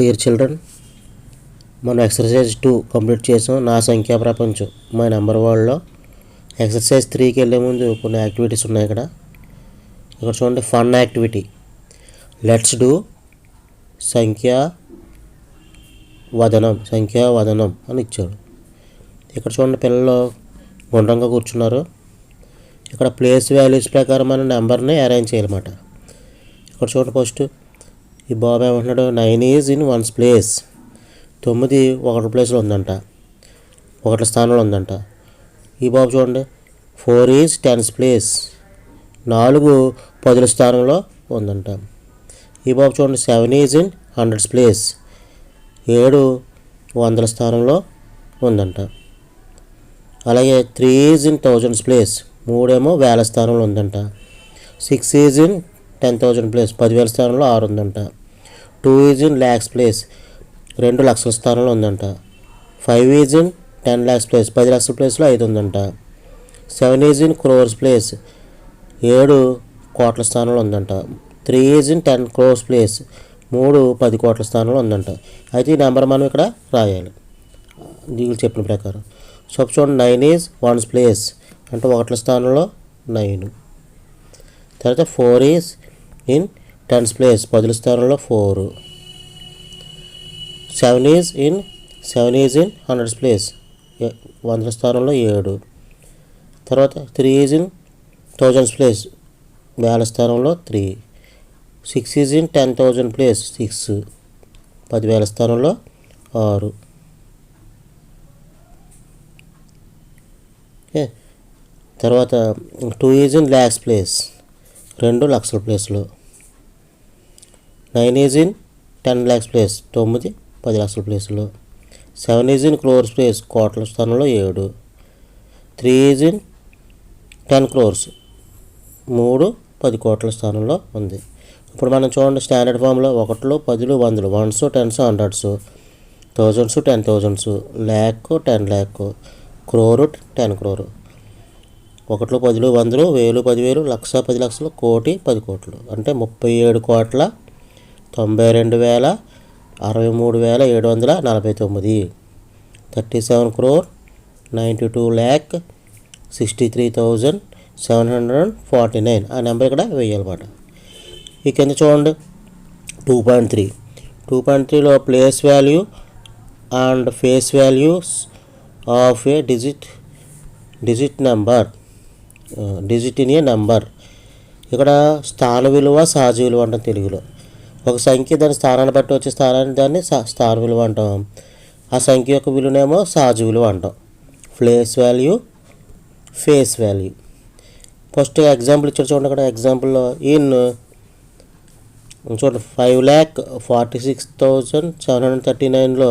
Dear children, మనం exercise 2 complete చేసాం. నా సంఖ్యా ప్రపంచం మై నెంబర్ వరల్డ్లో ఎక్సర్సైజ్ 3కి వెళ్ళే ముందు కొన్ని యాక్టివిటీస్ ఉన్నాయి. ఇక్కడ చూడండి, ఫన్ యాక్టివిటీ. లెట్స్ డూ సంఖ్యావదనం అని ఇచ్చాడు. ఇక్కడ చూడండి, పిల్లలు గుండ్రంగా కూర్చున్నారు. ఇక్కడ ప్లేస్ వాల్యూస్ ప్రకారం మన నెంబర్ని అరేంజ్ చేయాలన్నమాట. ఇక్కడ చూడండి, ఫస్ట్ ఈ బాబు ఏమంటున్నాడు, 9 ఈజ్ ఇన్ 1's ప్లేస్. 9 1 ప్లేస్లో ఉందంట, 1 స్థానంలో ఉందంట. ఈ బాబు చూడండి, 4 ఈజ్ 10's ప్లేస్. 4 10 స్థానంలో ఉందంట. ఈ బాబు చూడండి, 7 ఈజ్ ఇన్ 100's ప్లేస్. 7 100 స్థానంలో ఉందంట. అలాగే 3 ఈజ్ ఇన్ 1000's ప్లేస్. 3 ఏమో 1000 స్థానంలో ఉందంట. 6 ఈజ్ ఇన్ 10,000 ప్లేస్. 10,000 స్థానంలో 6 ఉందంట. 2 ఈజ్ ఇన్ lakhs ప్లేస్. 2 లక్షల స్థానంలో ఉందంట. 5 ఈజ్ ఇన్ 10 lakhs ప్లేస్. 10 లక్షల ప్లేస్లో 5 ఉందంట. 7 ఈజ్ ఇన్ crores ప్లేస్. 7 కోట్ల స్థానంలో ఉందంట. 3 ఈజ్ ఇన్ 10 crores ప్లేస్. 3 10 కోట్ల స్థానంలో ఉందంట. అయితే ఈ నెంబర్ మనం ఇక్కడ రాయాలి దీనికి చెప్పిన ప్రకారం. సో చూడండి, 9 ఈజ్ 1's ప్లేస్ అంటే 1 స్థానంలో 9. తర్వాత 4 ఈజ్ ఇన్ 10's ప్లేస్. 10 స్థానంలో 4. 7 ఈజ్ ఇన్ 100's ప్లేస్. 100 స్థానంలో 7. తర్వాత 3 ఈజ్ ఇన్ 1000's ప్లేస్. 1000 స్థానంలో 3. 6 ఈజ్ ఇన్ 10,000 ప్లేస్. 6 10,000 స్థానంలో 6. ఓకే. తర్వాత 2 ఈజ్ ఇన్ lakhs ప్లేస్. 2 లక్షల ప్లేస్లో. 9 ఈజ్ ఇన్ 10 lakhs ప్లేస్. 9 10 లక్షల ప్లేస్లో. 7 ఈజ్ ఇన్ crores ప్లేస్. కోట్ల స్థానంలో 7. 3 ఈజ్ ఇన్ 10 crores. 3 10 కోట్ల స్థానంలో ఉంది. ఇప్పుడు మనం చూడండి, స్టాండర్డ్ ఫామ్లో 1 10 100, 1s 10s 100s, 1000s 10,000s, lakh 10 lakh, crore 10 crore. 1 10 100, 1000 10,000, లక్ష 10 లక్షలు, కోటి 10 కోట్లు. అంటే 37,93,749. 37 crore 92 lakh 63,749. ఆ నెంబర్ ఇక్కడ వేయాలన్నమాట. ఈ కింద చూడండి, 2.3. 2.3లో place value and face values of a digit in a number. ఇక్కడ స్థాన విలువ, సహజ విలువ అంటాం తెలుగులో. ఒక సంఖ్య దాని స్థానాన్ని బట్టి వచ్చే దాన్ని స్థాన విలువ అంటాం. ఆ సంఖ్య యొక్క విలువనేమో సహజ విలువ అంటాం. Place value, face value. First example ఇచ్చాడు చూడండి. అక్కడ ఎగ్జాంపుల్లో చూడండి, 5,46,739లో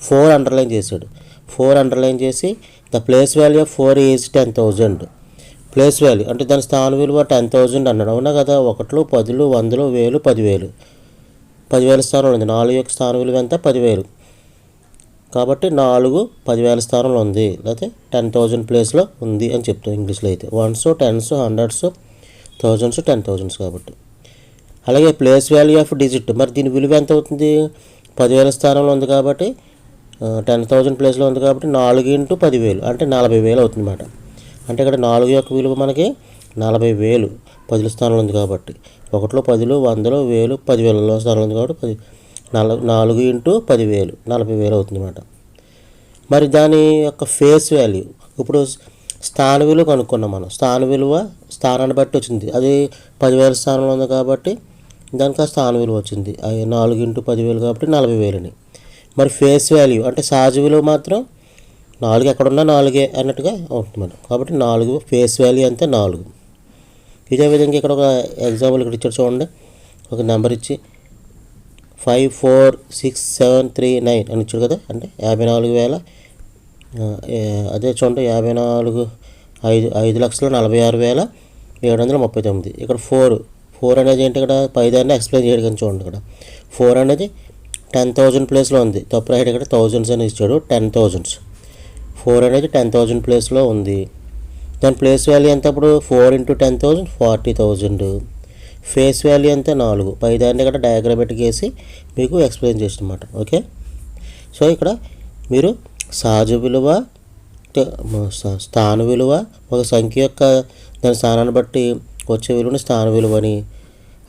4 అండర్లైన్ చేశాడు. 4 అండర్లైన్ చేసి the place value of 4 is 10,000. Place value అంటే దాని స్థాన విలువ 10,000 అన్నాడు. అవునా కదా. 1 10 100 1000 10,000. 10,000 స్థానంలో ఉంది. 4 యొక్క స్థాన విలువ ఎంత? 10,000. కాబట్టి 4 10,000 స్థానంలో ఉంది, లేకపోతే 10,000 ప్లేస్లో ఉంది అని చెప్తాం ఇంగ్లీష్లో. అయితే 1s 10s 100s 1000s 10,000s కాబట్టి. అలాగే ప్లేస్ వాల్యూ ఆఫ్ డిజిట్, మరి దీని విలువ ఎంత అవుతుంది? 10,000 స్థానంలో ఉంది కాబట్టి 10,000 ప్లేస్లో ఉంది కాబట్టి 4 × 10,000 అంటే 40,000 అవుతుంది అన్నమాట. అంటే ఇక్కడ 4 యొక్క విలువ మనకి 40,000 10 స్థానంలో ఉంది కాబట్టి. 1 10 100 1000 10,000 స్థానంలో ఉంది కాబట్టి 4 × 10,000 40,000 అవుతుంది అన్నమాట. మరి దాని యొక్క ఫేస్ వాల్యూ, ఇప్పుడు స్థాన విలువ కనుక్కున్నాం మనం. స్థాన విలువ స్థానాన్ని బట్టి వచ్చింది. అది 10,000 స్థానంలో ఉంది కాబట్టి దానికి ఆ స్థాన విలువ వచ్చింది. 4 × 10,000 కాబట్టి 40,000. మరి ఫేస్ వాల్యూ అంటే సహజ విలువ మాత్రం 4 ఎక్కడున్నా 4 అన్నట్టుగా ఉంటుంది మనం. కాబట్టి 4 ఫేస్ వాల్యూ అంతే 4. ఇదే విధంగా ఇక్కడ ఒక ఎగ్జాంపుల్ ఇక్కడ ఇచ్చాడు చూడండి. ఒక నెంబర్ ఇచ్చి 5,4,6,7,3,9 అని ఇచ్చాడు కదా. అంటే 54,000. అదే చూడండి, 5,46,46,739. ఇక్కడ 4 అనేది ఏంటి? ఇక్కడ పైదాన్ని ఎక్స్ప్లెయిన్ చేయడం కానీ చూడండి. ఇక్కడ 4 అనేది 10,000 ప్లేస్లో ఉంది. తప్పు రాయడం. ఇక్కడ థౌజండ్స్ అని ఇచ్చాడు. 10,000s. 4 అనేది 10,000 ప్లేస్లో ఉంది. దాని ప్లేస్ వాల్యూ ఎంత? అప్పుడు 4 × 10,000 40,000. ఫేస్ వాల్యూ అంతే 4. పైదాన్ని ఇక్కడ డయాగ్రామేటిక్ వేసి మీకు ఎక్స్ప్లెయిన్ చేసినమాట. ఓకే, సో ఇక్కడ మీరు సహజ విలువ, స్థాన విలువ, ఒక సంఖ్య యొక్క దాని స్థానాన్ని బట్టి వచ్చే విలువని స్థాన విలువ అని,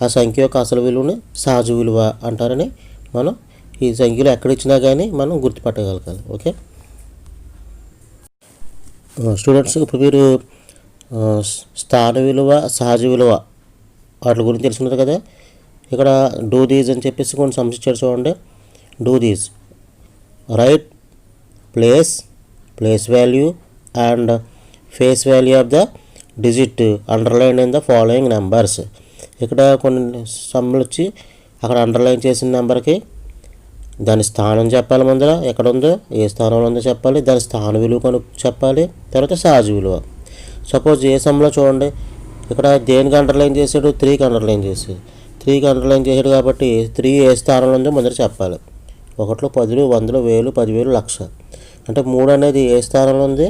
ఆ సంఖ్య యొక్క అసలు విలువని సహజ విలువ అంటారని మనం ఈ సంఖ్యలు ఎక్కడ ఇచ్చినా కానీ మనం గుర్తుపట్టగలగాలి. ఓకే స్టూడెంట్స్, ఇప్పుడు మీరు స్థాన విలువ, సహజ విలువ వాటి గురించి తెలుసుకున్నారు కదా. ఇక్కడ డూ దీస్ అని చెప్పేసి కొన్ని సమస్య ఇచ్చారు చూడండి. Do these, right place value and face value of the digit underline in the following numbers. ఇక్కడ కొన్ని సమ్ములు వచ్చి అక్కడ అండర్లైన్ చేసిన నెంబర్కి దాని స్థానం చెప్పాలి, ముందర ఎక్కడ ఉందో ఏ స్థానంలో ఉందో చెప్పాలి, దాని స్థాన విలువ చెప్పాలి, తర్వాత సహజ విలువ. సపోజ్ ఏ సమ్లో చూడండి, ఇక్కడ దేనికి అండర్లైన్ చేసాడు, 3కి అండర్లైన్ చేసాడు. 3కి అండర్లైన్ చేసాడు కాబట్టి 3 ఏ స్థానంలో ఉందో ముందర చెప్పాలి. 1, 10, 100, 1000, 10,000, లక్ష. అంటే 3 అనేది ఏ స్థానంలో ఉంది,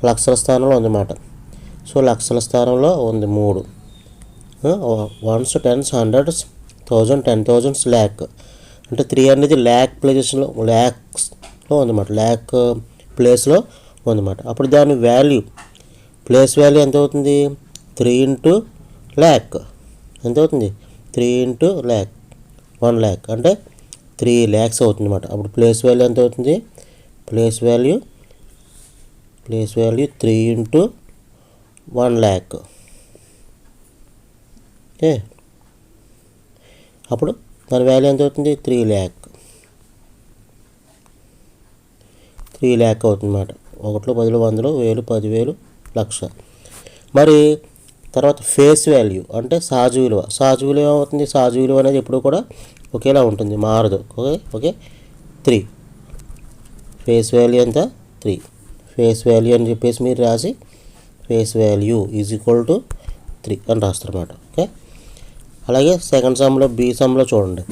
లక్షల స్థానంలో ఉందన్నమాట. సో లక్షల స్థానంలో ఉంది 3. 1s, 10s, 100s, 1000, 10,000s, lakh. అంటే 3 అనేది ల్యాక్స్లో ఉందన్నమాట. ల్యాక్ ప్లేస్లో ఉందన్నమాట. అప్పుడు దాని వాల్యూ, ప్లేస్ వాల్యూ ఎంత అవుతుంది, 3 into lakh ఎంత అవుతుంది, 3 into lakh, 1 lakh అంటే 3 lakhs అవుతుంది అన్నమాట. అప్పుడు ప్లేస్ వాల్యూ ఎంత అవుతుంది, place value 3 into 1 lakh. Okay, అప్పుడు దాని వాల్యూ ఎంత అవుతుంది, 3 lakh అవుతుంది అన్నమాట. 1, 10, 100, 1000, 10,000, లక్ష. మరి తర్వాత ఫేస్ వాల్యూ అంటే సహజ విలువ. సహజ విలువ ఏమవుతుంది, సహజ విలువ అనేది ఎప్పుడు కూడా ఒకేలా ఉంటుంది, మారదు. ఓకే 3 ఫేస్ వాల్యూ ఎంత, 3 ఫేస్ వాల్యూ అని చెప్పేసి మీరు రాసి face value is equal to 3 అని రాస్తారు అన్నమాట. ఓకే, అలాగే సెకండ్ సమ్లో, బి సమ్లో చూడండి.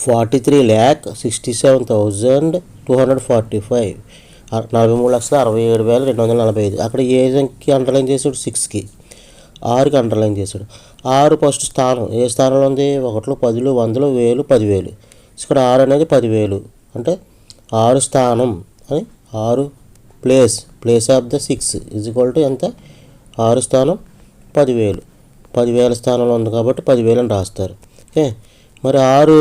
43,67,245, 43,67,245. అక్కడ ఏ సంఖ్య అండర్లైన్ చేసాడు, 6కి, 6కి అండర్లైన్ చేశాడు. 6 ఫస్ట్ స్థానం ఏ స్థానంలో ఉంది, 1, 10, 100, 1000, 10,000. ఇక్కడ 6 అనేది 10,000 అంటే 6 స్థానం అని, 6 place of the 6 is equal to ఎంత, 6 స్థానం 10,000. 10,000 స్థానంలో ఉంది కాబట్టి 10,000 అని రాస్తారు. ఓకే, మరి 6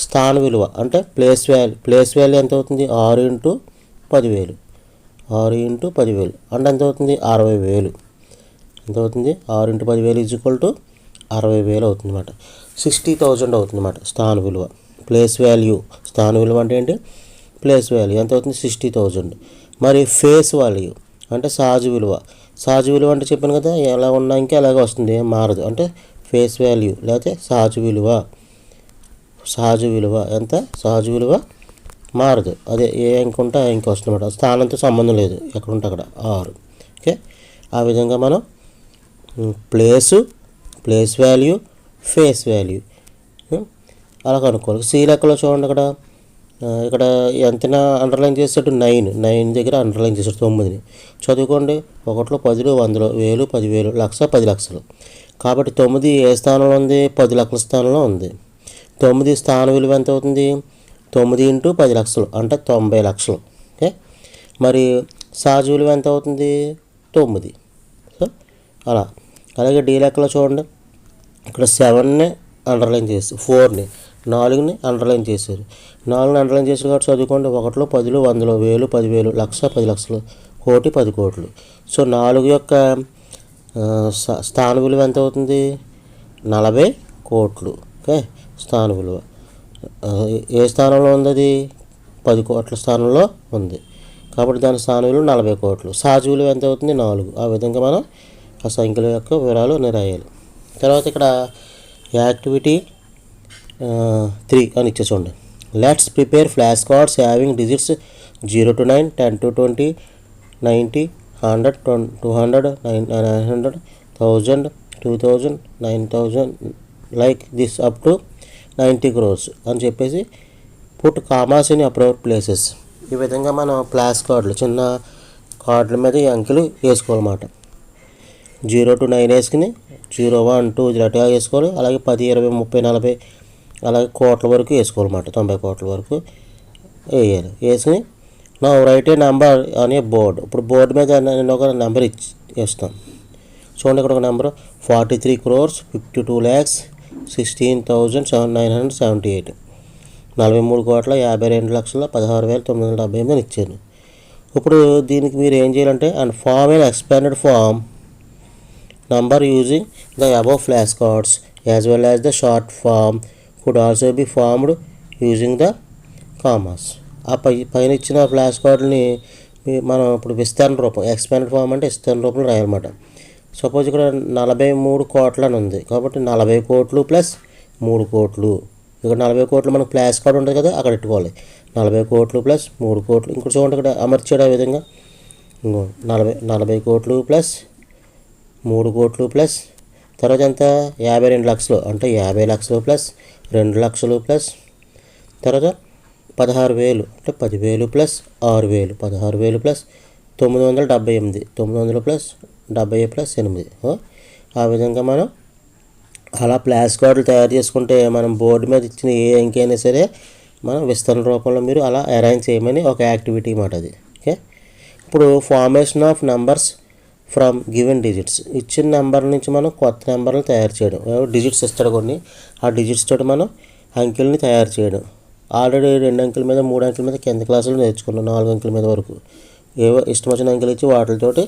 స్థాన విలువ అంటే ప్లేస్ వాల్యూ ఎంత అవుతుంది, 6 into 10,000, 6 into 10,000 అంటే ఎంత అవుతుంది, 60,000. ఎంత అవుతుంది, 6 into 10,000 ఈజ్ ఈక్వల్ టు 60,000 అవుతుంది అన్నమాట. 60,000 అవుతుంది అన్నమాట స్థాన విలువ. ప్లేస్ వాల్యూ, స్థాన విలువ అంటే ఏంటి, ప్లేస్ వాల్యూ ఎంత అవుతుంది, 60,000. మరి ఫేస్ వాల్యూ అంటే సహజ విలువ. సహజ విలువ అంటే చెప్పాను కదా, ఎలా ఉన్నా ఇంకా అలాగే వస్తుంది, ఏం మారదు. అంటే ఫేస్ వాల్యూ లేకపోతే సహజ విలువ ఎంత, సహజ విలువ మారదు. అదే ఏ అంకె ఉంటే ఆ అంకె వస్తుంది అన్నమాట. స్థానంతో సంబంధం లేదు, ఎక్కడ ఉంటే అక్కడ 6. ఓకే, ఆ విధంగా మనం ప్లేస్ వాల్యూ, ఫేస్ వాల్యూ అలా కనుక్కోవాలి. సి లెక్కలో చూడండి, ఇక్కడ ఎంతనా అండర్లైన్ చేసాడు, 9 దగ్గర అండర్లైన్ చేసాడు 9ని. చదువుకోండి, 1, 10, 100, 1000, 10,000, లక్ష, 10 లక్షలు. కాబట్టి 9 ఏ స్థానంలో ఉంది, 10 లక్షల స్థానంలో ఉంది. 9 స్థాన విలువ ఎంత అవుతుంది, 9 into 10 లక్షలు అంటే 90 లక్షలు. ఓకే, మరి సహజ విలువ ఎంత అవుతుంది, 9. సో అలాగే డి లెక్కలో చూడండి, ఇక్కడ 7ని అండర్లైన్ చేసి 4ని, 4ని అండర్లైన్ చేశారు. 4ని అండర్లైన్ చేశారు కాబట్టి చదువుకోండి, 1, 10, 100, 1000, 10,000, లక్ష, 10 లక్షలు, కోటి, 10 కోట్లు. సో 4 యొక్క స్థాన విలువ ఎంత అవుతుంది, 40 కోట్లు. ఓకే, స్థాన విలువ ఏ స్థానంలో ఉంది, అది 10 కోట్ల స్థానంలో ఉంది కాబట్టి దాని స్థాన విలువ 40 కోట్లు. సహజ విలువ ఎంత అవుతుంది, 4. ఆ విధంగా మనం ఆ సంఖ్యల యొక్క వివరాలు రాయాలి. తర్వాత ఇక్కడ యాక్టివిటీ 3 అని ఇచ్చే చూడండి. Let's prepare flash cards having digits 0 to 9, 10 to 20, 90, 100, 200, 900, 1000, 2000, 9000 like this up to 90 crores అని చెప్పేసి put commas in appropriate places. ఈ విధంగా మనం ఫ్లాష్ కార్డులు, చిన్న కార్డుల మీద ఈ అంకెలు వేసుకోవాలన్నమాట. 0 to 9 వేసుకుని 0 1 2 అటుగా వేసుకోవాలి. అలాగే 10 20 30 40 అలాగే కోట్ల వరకు వేసుకోవాలన్నమాట. 90 కోట్ల వరకు వేయాలి. వేసుకుని నా రైట్ ఏ నెంబర్ అనే బోర్డు. ఇప్పుడు బోర్డు మీద నేను ఒక నెంబర్ ఇస్తాను. చూడండి, ఇక్కడ ఒక నెంబర్ 43,52,16,978 43,52,16,978 అని ఇచ్చాను. ఇప్పుడు దీనికి మీరు ఏం చేయాలంటే and form and expanded form number using the above flash cards as well as the short form could also be formed using the commas. ఆ పైన ఇచ్చిన ఫ్లాష్ కార్డుని మనం ఇప్పుడు విస్తరణ రూపం, ఎక్స్పాండెడ్ ఫార్మ్ అంటే విస్తరణ రూపంలో రాయాలన్నమాట. సపోజ్ ఇక్కడ 43 కోట్లు అని ఉంది కాబట్టి 40 కోట్లు ప్లస్ 3 కోట్లు. ఇక్కడ 40 కోట్లు మనకు ఫ్లాష్ కార్డు ఉంటుంది కదా, అక్కడ పెట్టుకోవాలి. 40 కోట్లు ప్లస్ 3 కోట్లు. ఇంకోటి చూడండి, ఇక్కడ అమర్చాడు ఆ విధంగా 40 కోట్లు ప్లస్ 3 కోట్లు ప్లస్ తర్వాత ఎంత 52 లక్షలు అంటే 50 లక్షలు ప్లస్ 2 లక్షలు ప్లస్ తర్వాత 16,000 అంటే 10,000 ప్లస్ 6,000 16,000 ప్లస్ 978 900 ప్లస్ 70 ప్లస్ 8. ఆ విధంగా మనం అలా ఫ్లాష్ కార్డులు తయారు చేసుకుంటే మనం బోర్డు మీద ఇచ్చిన ఏ అంకె అయినా సరే మనం విస్తరణ రూపంలో మీరు అలా అరేంజ్ చేయమని ఒక యాక్టివిటీ మాట అది. ఓకే, ఇప్పుడు formation of numbers from given digits. ఇచ్చిన నెంబర్ నుంచి మనం కొత్త నెంబర్ని తయారు చేయడం. డిజిట్స్ ఇస్తాడు కొన్ని, ఆ డిజిట్స్ తోటి మనం అంకెల్ని తయారు చేయడం. ఆల్రెడీ 2 అంకెల మీద 3 అంకెల మీద కింద క్లాసులు నేర్చుకున్నాం. 4 అంకెల మీద వరకు ఏవో ఇష్టం వచ్చిన అంకెలు ఇచ్చి వాటితోటి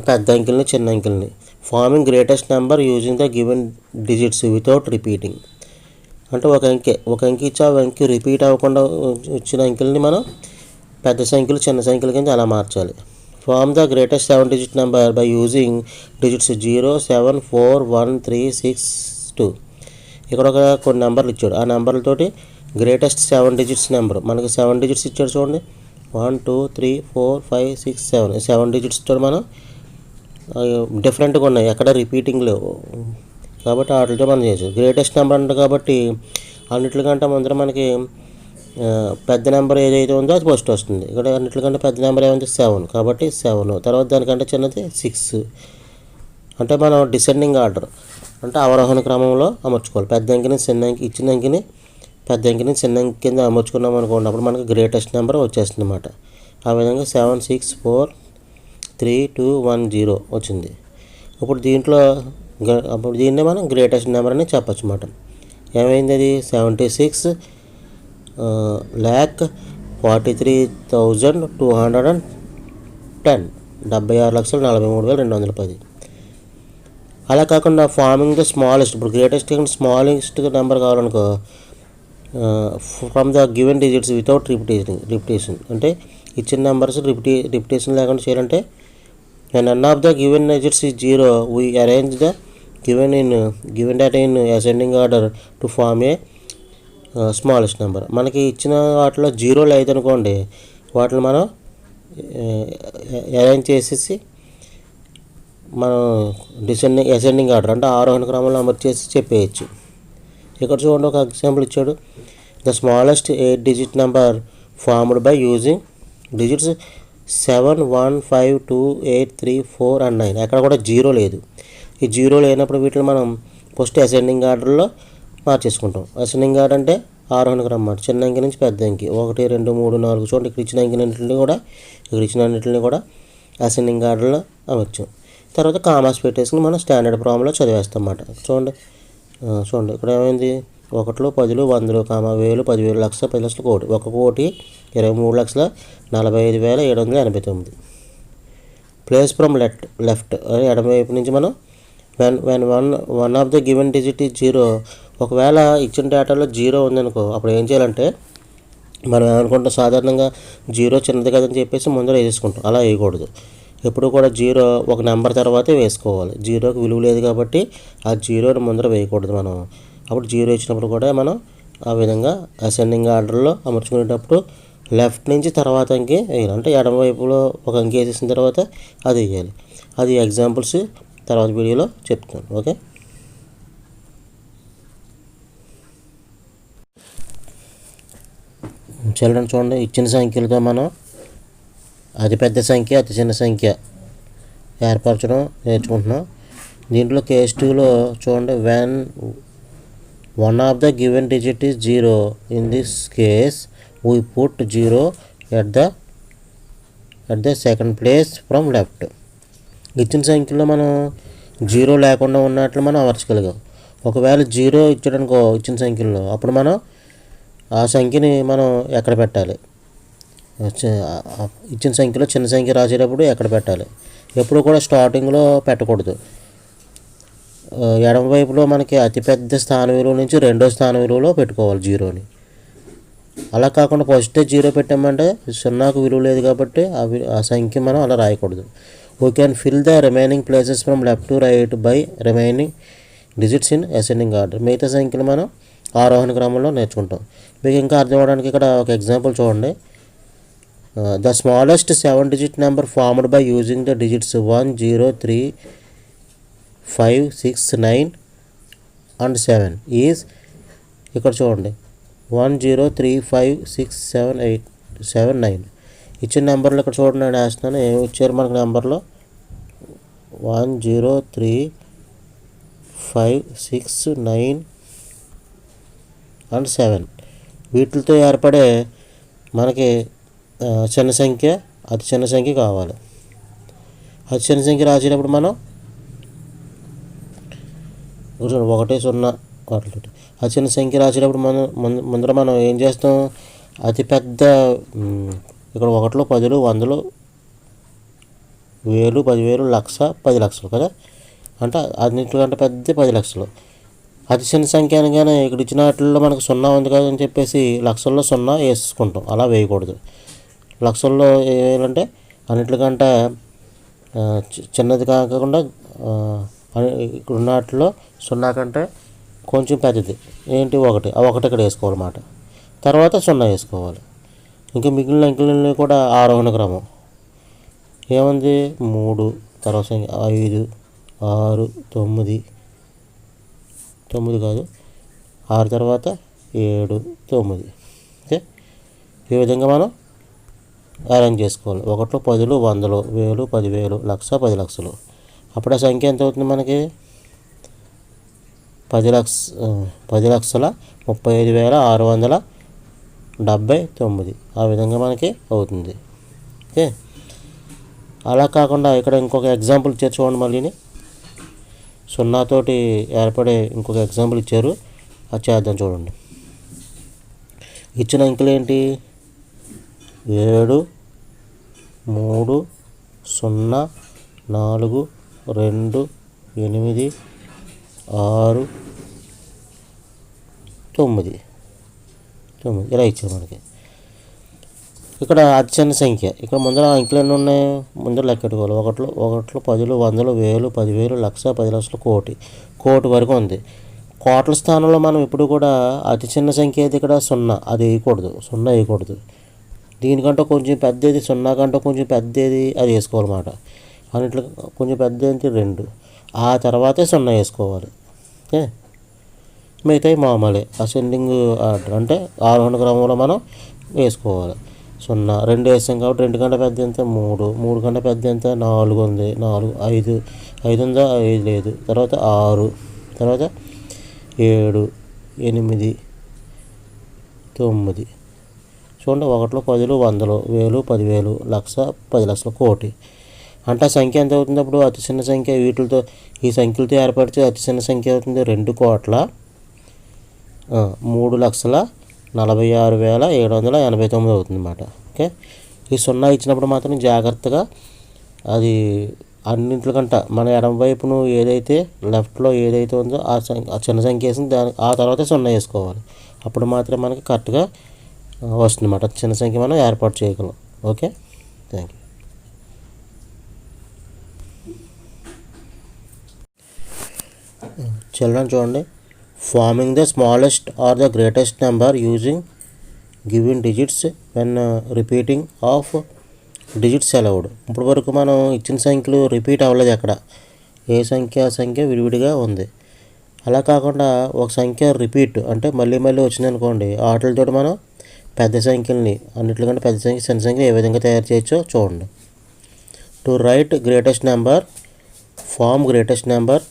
పెద్ద అంకెల్ని చిన్న అంకెల్ని forming greatest number using the given digits without repeating. అంటే ఒక అంకె ఇచ్చి ఆ అంకె రిపీట్ అవ్వకుండా ఇచ్చిన అంకెల్ని మనం పెద్ద సంఖ్యలు చిన్న సంఖ్యల కింద అలా మార్చాలి. Form the greatest 7 digit number by using digits 0 7 4 1 3 6 2. ఇక్కడ ఒక కొన్ని నెంబర్లు ఇచ్చాడు. ఆ నెంబర్లతోటి గ్రేటెస్ట్ 7 డిజిట్స్ నెంబర్ మనకి 7 డిజిట్స్ ఇచ్చాడు. చూడండి 1 2 3 4 5 6 7 7 డిజిట్స్ తోటి మనం డిఫరెంట్గా ఉన్నాయి, ఎక్కడ రిపీటింగ్ లేవు కాబట్టి వాటితో మనం చేయొచ్చు. గ్రేటెస్ట్ నెంబర్ అంటే కాబట్టి అన్నిటికంటే ముందర మనకి పెద్ద నెంబర్ ఏదైతే ఉందో అది ఫస్ట్ వస్తుంది. ఇక్కడ అన్నిటికంటే పెద్ద నెంబర్ ఏముంది 7 కాబట్టి 7. తర్వాత దానికంటే చిన్నది 6. అంటే మనం డిసెండింగ్ ఆర్డర్ అంటే అవరోహణ క్రమంలో అమర్చుకోవాలి. పెద్ద అంకెని చిన్న అంకె ఇచ్చిన అంకెని పెద్ద అంకెని చిన్న అంకె కింద అమర్చుకున్నాం అనుకోండి, అప్పుడు మనకి గ్రేటెస్ట్ నెంబర్ వచ్చేస్తుంది అన్నమాట. ఆ విధంగా 7 6 4 3 2 1 0 వచ్చింది. ఇప్పుడు దీన్నే మనం గ్రేటెస్ట్ నెంబర్ అని చెప్పచ్చు అన్నమాట. ఏమైంది అది 76,43,210 76,43,210. అలా కాకుండా ఫార్మింగ్ ద స్మాలెస్ట్, ఇప్పుడు గ్రేటెస్ట్ కంటే స్మాలెస్ట్ నెంబర్ కావాలనుకో from the given digits without repetition. అంటే ఇచ్చిన నెంబర్స్ రిపిటేషన్ లేకుండా చేయాలంటే none of the given digits is 0 we arrange the given data in ascending order to form a smallest number. మనకి ఇచ్చిన వాటిలో 0 లేదనుకోండి, వాటిని మనం అరేంజ్ చేసేసి మనం అసెండింగ్ ఆర్డర్ అంటే ఆరోహణ క్రమంలో అమర్చేసి చెప్పేయచ్చు. ఇక్కడ చూడండి, ఒక ఎగ్జాంపుల్ ఇచ్చాడు. The smallest 8 digit number formed by using digits 7 1 5 2 8 3 4 and 9. ఎక్కడ కూడా 0 లేదు. ఈ 0 లేనప్పుడు వీటిని మనం ఫస్ట్ అసెండింగ్ ఆర్డర్లో మార్చేసుకుంటాం. అసెండింగ్ ఆర్డర్ అంటే ఆరోహణ క్రమం, చిన్న అంకె నుంచి పెద్ద అంకె 1 2 3 4. చూడండి, ఇక్కడ ఇచ్చిన అన్నింటిని కూడా అసెండింగ్ ఆర్డర్లో అమర్చాం. తర్వాత కామాస్ పెట్టేసుకుని మనం స్టాండర్డ్ ఫామ్లో చదివేస్తాం అన్నమాట. చూడండి ఇక్కడ ఏమైంది 1 10 100 10,000 10,000 లక్ష 10 లక్షల కోటి 1,23,45,789. ప్లేస్ ఫ్రమ్ లెఫ్ట్ ఎడమవైపు నుంచి మనం when one of the given digit is 0. ఒకవేళ ఇచ్చిన డేటాలో 0 ఉందనుకో, అప్పుడు ఏం చేయాలంటే మనం ఏమనుకుంటాం, సాధారణంగా 0 చిన్నది కదని చెప్పేసి ముందర వేసేసుకుంటాం. అలా వేయకూడదు. ఎప్పుడు కూడా 0 ఒక నెంబర్ తర్వాతే వేసుకోవాలి. 0కి విలువ లేదు కాబట్టి ఆ 0ని ముందర వేయకూడదు మనం. అప్పుడు 0 ఇచ్చినప్పుడు కూడా మనం ఆ విధంగా అసెండింగ్ ఆర్డర్లో అమర్చుకునేటప్పుడు లెఫ్ట్ నుంచి తర్వాత అంకె వేయాలి. అంటే ఎడమ వైపులో ఒక అంకె వేసేసిన తర్వాత అది వేయాలి. అది ఎగ్జాంపుల్స్ తర్వాత వీడియోలో చెప్తాను. ఓకే, చిల్డ్రన్ చూడండి, ఇచ్చిన సంఖ్యలతో మనం అతి పెద్ద సంఖ్య అతి చిన్న సంఖ్య ఏర్పరచడం నేర్చుకుంటున్నాం. దీంట్లో కేస్ 2లో చూడండి, when one of the given digit is 0, in this case we put 0 at the second place from left. ఇచ్చిన సంఖ్యలో మనం 0 లేకుండా ఉన్నట్లు మనం అమర్చగలిగాం. ఒకవేళ 0 ఇచ్చాడనుకో ఇచ్చిన సంఖ్యలో, అప్పుడు మనం ఆ సంఖ్యని మనం ఎక్కడ పెట్టాలి, ఇచ్చిన సంఖ్యలో చిన్న సంఖ్య రాసేటప్పుడు ఎక్కడ పెట్టాలి. ఎప్పుడు కూడా స్టార్టింగ్లో పెట్టకూడదు. ఎడమ వైపులో మనకి అతిపెద్ద స్థాన విలువ నుంచి రెండో స్థాన విలువలో పెట్టుకోవాలి 0ని. అలా కాకుండా ఫస్టే 0 పెట్టామంటే 0కు విలువ లేదు కాబట్టి ఆ సంఖ్య మనం అలా రాయకూడదు. We can fill the remaining places from left to right by remaining digits in ascending order. మిగతా సంఖ్యలు మనం ఆరోహణ క్రమంలో నేర్చుకుంటాం. మీకు ఇంకా అర్థం అవ్వడానికి ఇక్కడ ఒక ఎగ్జాంపుల్ చూడండి. The smallest 7-digit number formed by using the digits 1, 0, 3, 5, 6, 9 and 7 is, ఇక్కడ చూడండి 1, 0, 3, 5, 6, 7, 8, 7, 9 ఇచ్చిన నెంబర్లు ఇక్కడ చూడండి. నేను వేస్తున్నాను. ఏమి ఇచ్చారు మనకు నెంబర్లో? 1, 0, 3, 5, 6, 9 అండ్ 7. వీటితో ఏర్పడే మనకి చిన్న సంఖ్య, అతి చిన్న సంఖ్య కావాలి. అతి చిన్న సంఖ్య రాసేటప్పుడు మనం 1, 0 వాటితో అతి చిన్న సంఖ్య రాసేటప్పుడు ముందర మనం ఏం చేస్తాం? అతిపెద్ద ఇక్కడ 1, 10, 100, 1000, 10,000, లక్ష, 10 లక్షలు కదా. అంటే అన్నింటికంటే పెద్ద 10 లక్షలు. అతి చిన్న సంఖ్య అనగానే ఇక్కడ ఇచ్చిన వాటిల్లో మనకు 0 ఉంది కదా అని చెప్పేసి లక్షల్లో 0 వేసుకుంటాం. అలా వేయకూడదు. లక్షల్లో వేయాలంటే అన్నిటికంటే చిన్నది కాకుండా ఇక్కడ ఉన్న వాటిలో 0 కంటే కొంచెం పెద్దది ఏంటి 1, ఆ 1 ఇక్కడ వేసుకోవాలన్నమాట. తర్వాత 0 వేసుకోవాలి. ఇంకా మిగిలిన అంకెలన్నీ కూడా ఆరోహణ క్రమం. ఏముంది? 3, తర్వాత 5, 6, 9, 9 కాదు 6, తర్వాత 7, 9. ఓకే, ఈ విధంగా మనం అరేంజ్ చేసుకోవాలి. 1, 10, 100, 1000, 10,000, లక్ష, 10 లక్షలు. అప్పుడు ఆ సంఖ్య ఎంత అవుతుంది మనకి? 10,35,679. ఆ విధంగా మనకి అవుతుంది. ఓకే, అలా కాకుండా ఇక్కడ ఇంకొక ఎగ్జాంపుల్ ఇచ్చారు చూడండి. మళ్ళీని 0 తోటి ఏర్పడే ఇంకొక ఎగ్జాంపుల్ ఇచ్చారు. అది చేద్దాం చూడండి. ఇచ్చిన అంకెలు ఏంటి? 7, 3, 0, 4, 2, 8, 6, 9 ఇలా ఇచ్చారు మనకి. ఇక్కడ అతి చిన్న సంఖ్య. ఇక్కడ ముందర అంకెలు ఎన్ని ఉన్నాయి? ముందర లెక్కెట్టుకోవాలి. 1, 10, 100, 1000, 10,000, లక్ష, 10 లక్షలు, కోటి వరకు ఉంది. కోట్ల స్థానంలో మనం ఇప్పుడు కూడా అతి చిన్న సంఖ్య అయితే ఇక్కడ 0, అది వేయకూడదు. 0 వేయకూడదు. దీనికంటే కొంచెం పెద్దది, 0 కంటే కొంచెం పెద్దది అది వేసుకోవాలన్నమాట. అన్నిట్లో కొంచెం పెద్ద ఏంటి? 2. ఆ తర్వాతే 0 వేసుకోవాలి. ఓకే, మిగతాయి మామూలే అసెండింగ్ ఆర్డర్, అంటే ఆరోహణ క్రమంలో మనం వేసుకోవాలి. 0, 2 వేసాం కాబట్టి 2 కంటే పెద్ద ఎంత? 3, 3 కంటే పెద్ద ఎంత? 4 ఉంది. 4, 5, 5 ఉందా? 5 లేదు. తర్వాత 6, తర్వాత 7, 8, 9. చూడండి, 1, 10, 100, 1000, 10,000, లక్ష, 10 లక్షలు, కోటి. అంటే ఆ సంఖ్య ఎంత అవుతుంది? అప్పుడు అతి చిన్న సంఖ్య వీటితో ఈ సంఖ్యలతో ఏర్పడితే అతి చిన్న సంఖ్య అవుతుంది 2,03,46,789 అవుతుందన్నమాట. ఓకే, ఈ 0 ఇచ్చినప్పుడు మాత్రం జాగ్రత్తగా అది అన్నింటికంటే మన ఎడమ వైపును ఏదైతే లెఫ్ట్లో ఏదైతే ఉందో ఆ చిన్న సంఖ్య వేసి ఆ తర్వాత 0 వేసుకోవాలి. అప్పుడు మాత్రం మనకి కరెక్ట్గా వస్తుందన్నమాట. చిన్న సంఖ్య మనం ఏర్పాటు చేయగలం. Okay, thank you. చిల్డ్రన్ చూడండి, forming the smallest or the greatest number using given digits when repeating of digits allowed. ఇప్పటి వరకు మనం ఇచ్చిన సంఖ్యలు రిపీట్ అవ్వలేదు. ఎక్కడ ఏ సంఖ్య విడివిడిగా ఉంది. అలా కాకుండా ఒక సంఖ్య రిపీట్ అంటే మళ్ళీ వచ్చిందనుకోండి, వాటితో మనం పెద్ద సంఖ్యల్ని అన్నిటికంటే పెద్ద సంఖ్య చిన్న సంఖ్య ఏ విధంగా తయారు చేయొచ్చో చూడండి. To write greatest number, form greatest number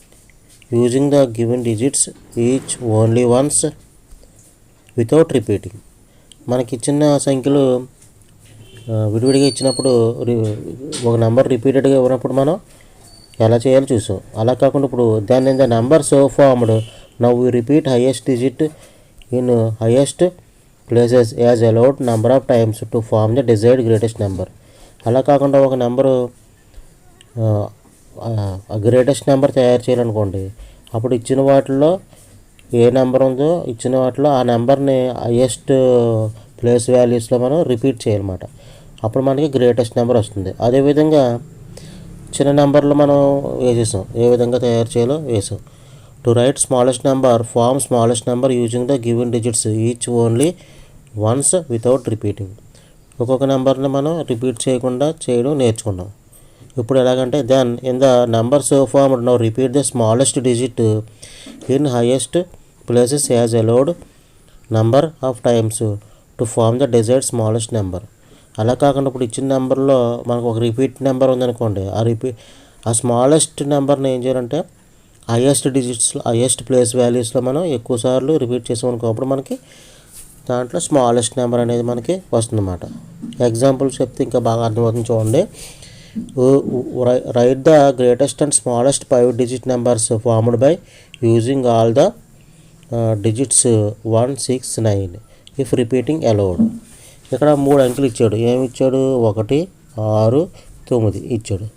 using the given digits each only once without repeating. మనకి ఇచ్చిన సంఖ్యలు విడివిడిగా ఇచ్చినప్పుడు ఒక నెంబర్ రిపీటెడ్గా ఇవ్వనప్పుడు మనం ఎలా చేయాలో చూసాం. అలా కాకుండా ఇప్పుడు దాని the number so formed now we repeat highest digit in highest places as allowed number of times to form the desired greatest number. అలా కాకుండా ఒక నెంబరు గ్రేటెస్ట్ నెంబర్ తయారు చేయాలనుకోండి, అప్పుడు ఇచ్చిన వాటిల్లో ఏ నెంబర్ ఉందో ఇచ్చిన వాటిలో ఆ నెంబర్ని హైయెస్ట్ ప్లేస్ వాల్యూస్లో మనం రిపీట్ చేయాలన్నమాట. అప్పుడు మనకి గ్రేటెస్ట్ నెంబర్ వస్తుంది. అదేవిధంగా చిన్న నెంబర్లో మనం వేసేసాం, ఏ విధంగా తయారు చేయాలో వేసాం. To write smallest number, form smallest number using the given digits each only once without repeating. ఒక్కొక్క నెంబర్ని మనం రిపీట్ చేయకుండా చేయడం నేర్చుకున్నాం. ఇప్పుడు ఎలాగంటే then in the number so formed now repeat the smallest digit in highest places as allowed number of times to form the desired smallest number. అలా కాకుండా ఇప్పుడు ఇచ్చిన నెంబర్లో మనకు ఒక రిపీట్ నెంబర్ ఉందనుకోండి, ఆ స్మాలెస్ట్ నెంబర్ని ఏం చేయాలంటే హైయెస్ట్ డిజిట్స్లో హైయెస్ట్ ప్లేస్ వాల్యూస్లో మనం ఎక్కువసార్లు రిపీట్ చేసామనుకో, అప్పుడు మనకి దాంట్లో స్మాలెస్ట్ నెంబర్ అనేది మనకి వస్తుందన్నమాట. ఎగ్జాంపుల్ చెప్తే ఇంకా బాగా అర్థమవుతుంది చూడండి. Right the greatest and smallest 5 digit numbers formed by using all the digits 1, 6, 9 if repeating allowed. ఇక్కడ 3 అంకెలు ఇచ్చాడు. ఏమి ఇచ్చాడు? 1, 6, 9 ఇచ్చాడు.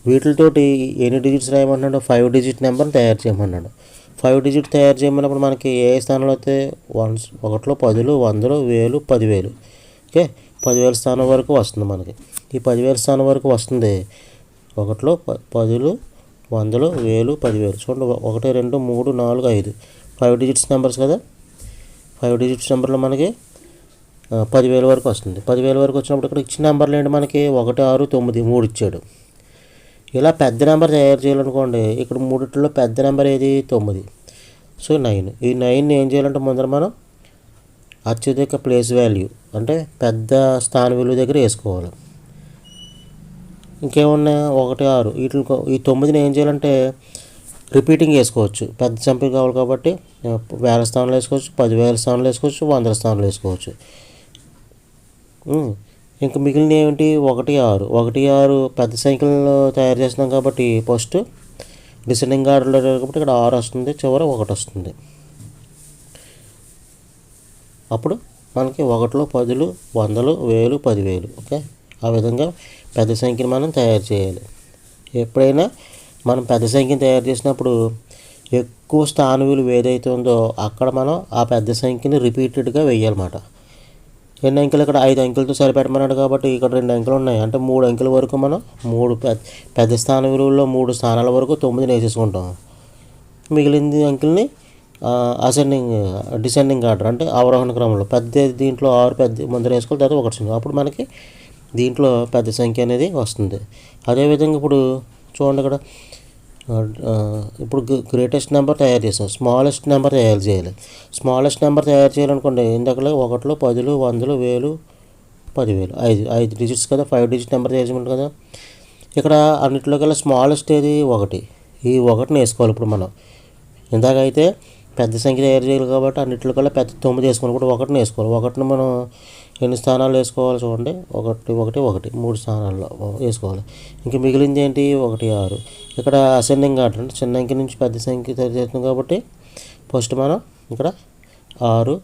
వీటితోటి ఎన్ని డిజిట్స్ రాయమన్నాడు? 5 digit నెంబర్ని తయారు చేయమన్నాడు. 5 digit తయారు చేయమన్నప్పుడు మనకి ఏ స్థానంలో అయితే 1లో 10, 100, 1000, 10,000. ఓకే, 10,000 స్థానం వరకు వస్తుంది మనకి. ఈ 10,000 స్థానం వరకు వస్తుంది. 1లో 10, 100, 1000, 10,000. చూడండి, 1, 2, 3, 4, 5 5 digits నెంబర్స్ కదా. 5 digits నెంబర్లో మనకి 10,000 వరకు వస్తుంది. 10,000 వరకు వచ్చినప్పుడు ఇక్కడ ఇచ్చిన నెంబర్లు ఏంటి మనకి? 1, 6, 9 3 ఇచ్చాడు. ఇలా పెద్ద నెంబర్ తయారు చేయాలనుకోండి, ఇక్కడ మూడిట్లో పెద్ద నెంబర్ ఏది? 9. సో 9. ఈ 9ని ఏం చేయాలంటే ముందర మనం అత్యధిక ప్లేస్ వాల్యూ అంటే పెద్ద స్థాన విలువ దగ్గర వేసుకోవాలి. ఇంకేమున్నాయి? 1, 6 వీటిని ఈ 9ని ఏం చేయాలంటే రిపీటింగ్ వేసుకోవచ్చు. పెద్ద సంఖ్య కావాలి కాబట్టి 1000 స్థానంలో వేసుకోవచ్చు, 10,000 స్థానంలో వేసుకోవచ్చు, 100 స్థానంలో వేసుకోవచ్చు. ఇంకా మిగిలిన ఏమిటి? 1, 6 1, 6 పెద్ద సంఖ్యలో తయారు చేస్తున్నాం కాబట్టి ఫస్ట్ డిసెండింగ్ ఆర్డర్లో కాబట్టి ఇక్కడ 6 వస్తుంది, చివర 1 వస్తుంది. అప్పుడు మనకి 1లో 10, 100, 1000, 10,000. ఓకే, ఆ విధంగా పెద్ద సంఖ్యను మనం తయారు చేయాలి. ఎప్పుడైనా మనం పెద్ద సంఖ్యను తయారు చేసినప్పుడు ఎక్కువ స్థాన విలువ ఏదైతే ఉందో అక్కడ మనం ఆ పెద్ద సంఖ్యని రిపీటెడ్గా వేయాలన్నమాట. ఎన్ని అంకెలు? ఇక్కడ 5 అంకెలతో సరిపెట్టమన్నాడు కాబట్టి ఇక్కడ 2 అంకెలు ఉన్నాయి. అంటే 3 అంకెల వరకు మనం 3 పెద్ద స్థాన విలువల్లో 3 స్థానాల వరకు 9 వేసేసుకుంటాం. మిగిలిన అంకెల్ని డిసెండింగ్ ఆర్డర్ అంటే అవరోహణ క్రమంలో పెద్ద దీంట్లో 6 పెద్ద ముందర వేసుకోవాలి, తర్వాత 1. అప్పుడు మనకి దీంట్లో పెద్ద సంఖ్య అనేది వస్తుంది. అదేవిధంగా ఇప్పుడు చూడండి, ఇక్కడ ఇప్పుడు గ్రేటెస్ట్ నెంబర్ తయారు చేస్తాం, స్మాలెస్ట్ నెంబర్ తయారు చేయాలి. స్మాలెస్ట్ నెంబర్ తయారు చేయాలనుకోండి, ఇందాకలో 1లో 10, 100, 1000, 10,000 5 digits కదా. 5 digit నెంబర్ తయారు చేయమంటాం కదా. ఇక్కడ అన్నింటిలో కల్లా స్మాలెస్ట్ ఏది? 1. ఈ 1ని వేసుకోవాలి. ఇప్పుడు మనం ఇందాక అయితే పెద్ద సంఖ్య తయారు చేయాలి కాబట్టి అన్నింటిలో కల్లా పెద్ద 9 వేసుకోవాలి. ఇప్పుడు 1ని వేసుకోవాలి. 1ని మనం ఎన్ని స్థానాలు వేసుకోవాలి చూడండి? 1, 1, 1 3 స్థానాల్లో వేసుకోవాలి. ఇంకా మిగిలింది ఏంటి? 1, 6. ఇక్కడ అసెండింగ్ ఆర్డర్ అంటే చిన్న అంకె నుంచి పెద్ద సంఖ్య తయారు చేస్తుంది కాబట్టి ఫస్ట్ మనం ఇక్కడ 6,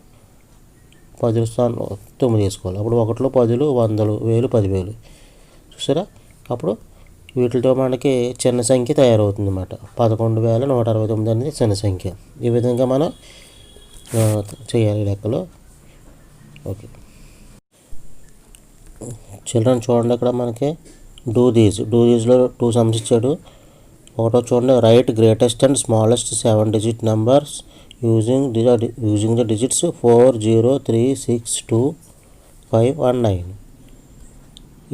10 స్థానంలో 9 వేసుకోవాలి. అప్పుడు 1లో 10, 100, 1000, 10,000 చూసారా. అప్పుడు వీటితో మనకి చిన్న సంఖ్య తయారవుతుంది అన్నమాట. 11,169 అనేది చిన్న సంఖ్య. ఈ విధంగా మనం చేయాలి లెక్కలో. ఓకే చిల్డ్రన్, చూడండి ఇక్కడ మనకి డూ దీస్లో 2 సమ్స్ ఇచ్చాడు. ఒకటో చూడండి, right greatest and smallest 7 digit numbers using the digits 4, 0, 3, 6, 2, 5 and 9.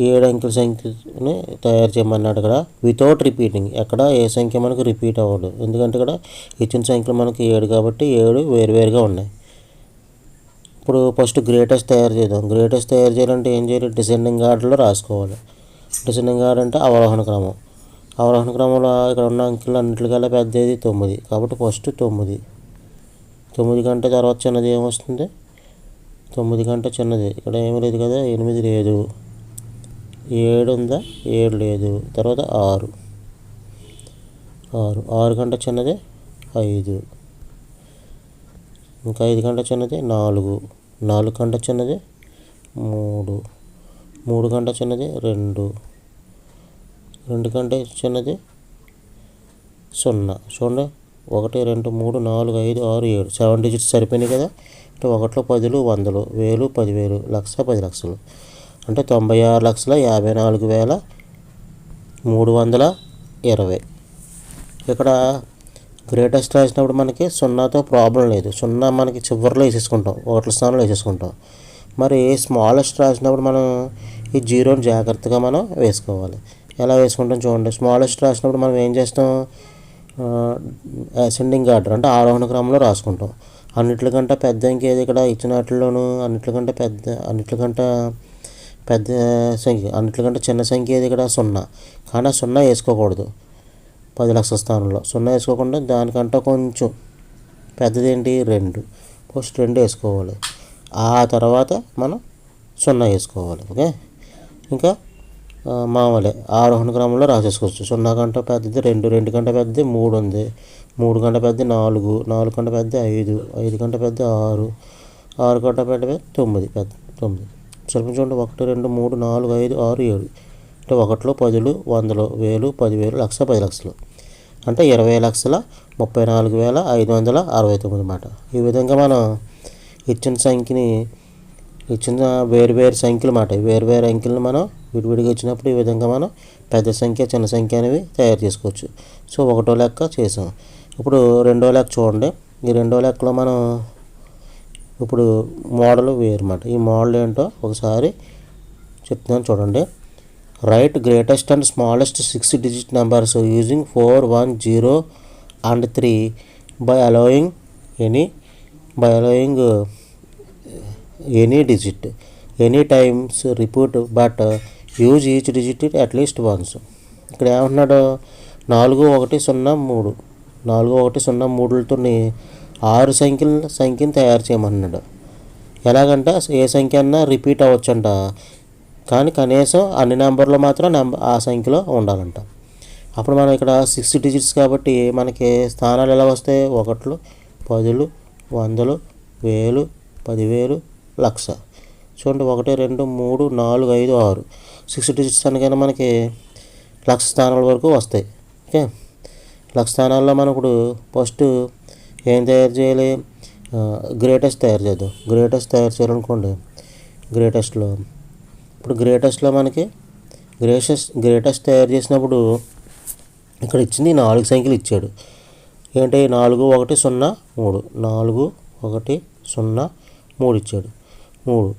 7 అంకెల సంఖ్యని తయారు చేయమన్నాడు. ఇక్కడ వితౌట్ రిపీటింగ్, ఎక్కడ ఏ సంఖ్య మనకు రిపీట్ అవ్వదు. ఎందుకంటే ఇక్కడ ఇచ్చిన సంఖ్యలు మనకి 7 కాబట్టి 7 వేరువేరుగా ఉన్నాయి. ఇప్పుడు ఫస్ట్ గ్రేటెస్ట్ తయారు చేద్దాం. గ్రేటెస్ట్ తయారు చేయాలంటే ఏం చేయాలి? డిసెండింగ్ ఆర్డర్లో రాసుకోవాలి. డిసెండింగ్ ఆర్డర్ అంటే అవరోహణ క్రమం. అవరోహణ క్రమంలో ఇక్కడ ఉన్న అంకెలు అన్నింటికల్లా పెద్దది 9 కాబట్టి ఫస్ట్ 9 కంటే తర్వాత చిన్నది ఏమొస్తుంది? 9 కంటే చిన్నది ఇక్కడ ఏమీ లేదు కదా, 8 లేదు, 7 ఉందా? 7 లేదు, తర్వాత 6 కంటే చిన్నది 5, ఇంకా 5 కంటే చిన్నది 4 కంటే చిన్నది 3 కంటే చిన్నది 2 కంటే చిన్నది 0. చూడండి 1 2 3 4 5 6 7 7 డిజిట్స్ సరిపోయినాయి కదా. అంటే 1లో 10లు 100లు, 1000 10,000, లక్ష 10 లక్షలు, అంటే 96,54,320. ఇక్కడ గ్రేటెస్ట్ రాసినప్పుడు మనకి 0తో ప్రాబ్లం లేదు, 0 మనకి చివరిలో వేసేసుకుంటాం, 1 స్థానంలో వేసేసుకుంటాం. మరి స్మాలెస్ట్ రాసినప్పుడు మనం ఈ 0ని జాగ్రత్తగా మనం వేసుకోవాలి. ఎలా వేసుకుంటాం చూడండి. స్మాలెస్ట్ రాసినప్పుడు మనం ఏం చేస్తాం? అసెండింగ్ ఆర్డర్ అంటే ఆరోహణ క్రమంలో రాసుకుంటాం. అన్నిటికంటే పెద్ద ఇంకేది ఇక్కడ ఇచ్చిన వాటిల్లోనూ అన్నిటికంటే పెద్ద సంఖ్య, అన్నిటికంటే చిన్న సంఖ్య ఏది ఇక్కడ 0. కానీ 0 వేసుకోకూడదు 10 లక్షల స్థానంలో. 0 వేసుకోకుండా దానికంటే కొంచెం పెద్దది ఏంటి 2, ఫస్ట్ 2 వేసుకోవాలి. ఆ తర్వాత మనం 0 వేసుకోవాలి. ఓకే, ఇంకా మామూలే ఆరోహణ క్రమంలో రాసేసుకోవచ్చు. 0 కంటే పెద్దది 2, 2 కంటే పెద్దది 3 ఉంది, 3 కంటే పెద్దది 4, 4 కంటే పెద్దది 5, 5 కంటే పెద్దది 6, 6 కంటే పెద్దది 9. సరిపోయి చూడండి 1 2 3 4 5 6 7. అంటే 1లో 10లు 100లు, 1000 10,000, లక్ష 10 లక్షలు, అంటే 20,34,569 అన్నమాట. ఈ విధంగా మనం ఇచ్చిన సంఖ్యని వేరు సంఖ్యలు మాట, వేరు అంకెలను మనం విడివిడిగా ఇచ్చినప్పుడు ఈ విధంగా మనం పెద్ద సంఖ్య చిన్న సంఖ్య అనేవి తయారు చేసుకోవచ్చు. సో 1వ లెక్క చేసాం. ఇప్పుడు 2వ లెక్క చూడండి. ఈ 2వ లెక్కలో మనం ఇప్పుడు మోడల్ వేరు మాట. ఈ మోడల్ ఏంటో ఒకసారి చెప్తున్నాను చూడండి. Right greatest and smallest 6 digit numbers using 4 1 0 and 3 by allowing any digit any times repeat but use each digit at least once. ఇక్కడ ఏమంటున్నాడు? 4 1 0 3 4 1 0 3లతో 6 సంఖ్యను తయారు చేయమన్నాడు. ఎలాగంటే ఏ సంఖ్య అన్నా రిపీట్ అవ్వచ్చంట, కానీ కనీసం అన్ని నెంబర్లు మాత్రం ఆ సంఖ్యలో ఉండాలంట. అప్పుడు మనం ఇక్కడ 6 డిజిట్స్ కాబట్టి మనకి స్థానాలు ఎలా వస్తాయి? 1లు 10లు 100లు 1000 10,000 లక్ష. చూడండి 1 2 3 4 5 6 6 డిజిట్స్ అనగానే మనకి లక్ష స్థానాల వరకు వస్తాయి. ఓకే, లక్ష స్థానాల్లో మనం ఇప్పుడు ఫస్ట్ ఏం తయారు చేయాలి? గ్రేటెస్ట్ తయారు చేద్దాం. గ్రేటెస్ట్ తయారు చేయాలనుకోండి. గ్రేటెస్ట్లో మనకి గ్రేటెస్ట్ తయారు చేసినప్పుడు ఇక్కడ ఇచ్చింది 4 సంఖ్యలు ఇచ్చాడు. ఏంటి? 4 1 0 3 4 1 0 3 ఇచ్చాడు. 3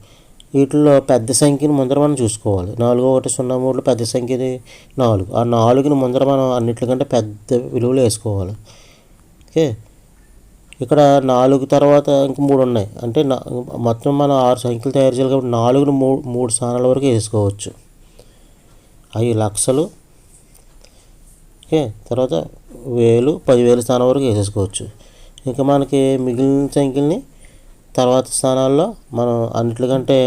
వీటిల్లో పెద్ద సంఖ్యని ముందర మనం చూసుకోవాలి. 4 1 0 3లో పెద్ద సంఖ్యది 4. ఆ 4ని ముందర మనం అన్నిటికంటే పెద్ద విలువలు వేసుకోవాలి. ఓకే, ఇక్కడ 4 తర్వాత ఇంక 3 ఉన్నాయి. అంటే మొత్తం మనం 6 సంఖ్యలు తయారు చేయాలి కాబట్టి 4ని 3 స్థానాల వరకు వేసుకోవచ్చు. అవి లక్షలు. ఓకే, తర్వాత 1000 10,000 స్థానం వరకు వేసేసుకోవచ్చు. ఇంకా మనకి మిగిలిన సంఖ్యల్ని తర్వాత స్థానాల్లో మనం అన్నిటికంటే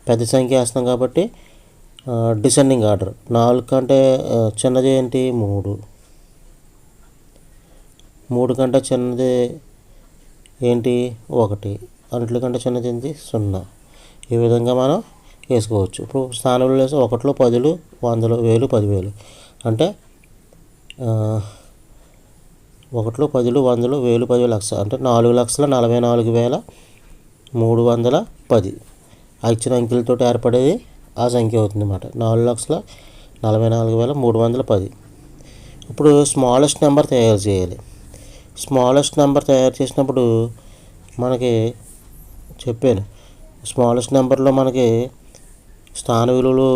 పెద్ద సంఖ్య వేస్తాం కాబట్టి డిసెండింగ్ ఆర్డర్. 4 కంటే చిన్నది ఏంటి? 3 కంటే చిన్నది ఏంటి? 1. అన్నిటికంటే చిన్నది ఏంటి? 0. ఈ విధంగా మనం వేసుకోవచ్చు. ఇప్పుడు స్థానంలో వేసి 1లో 10లు 100లు 1000 10,000, అంటే 1లో 10లు 100లు 1000 10,000 లక్ష, అంటే 4,44,310 ఆ ఇచ్చిన అంకెలతో ఏర్పడేది ఆ సంఖ్య అవుతుంది అన్నమాట. 4,44,310. ఇప్పుడు స్మాలెస్ట్ నెంబర్ తయారు చేయాలి. స్మాలెస్ట్ నెంబర్ తయారు చేసినప్పుడు మనకి చెప్పాను, స్మాలెస్ట్ నెంబర్లో మనకి స్థాన విలువలు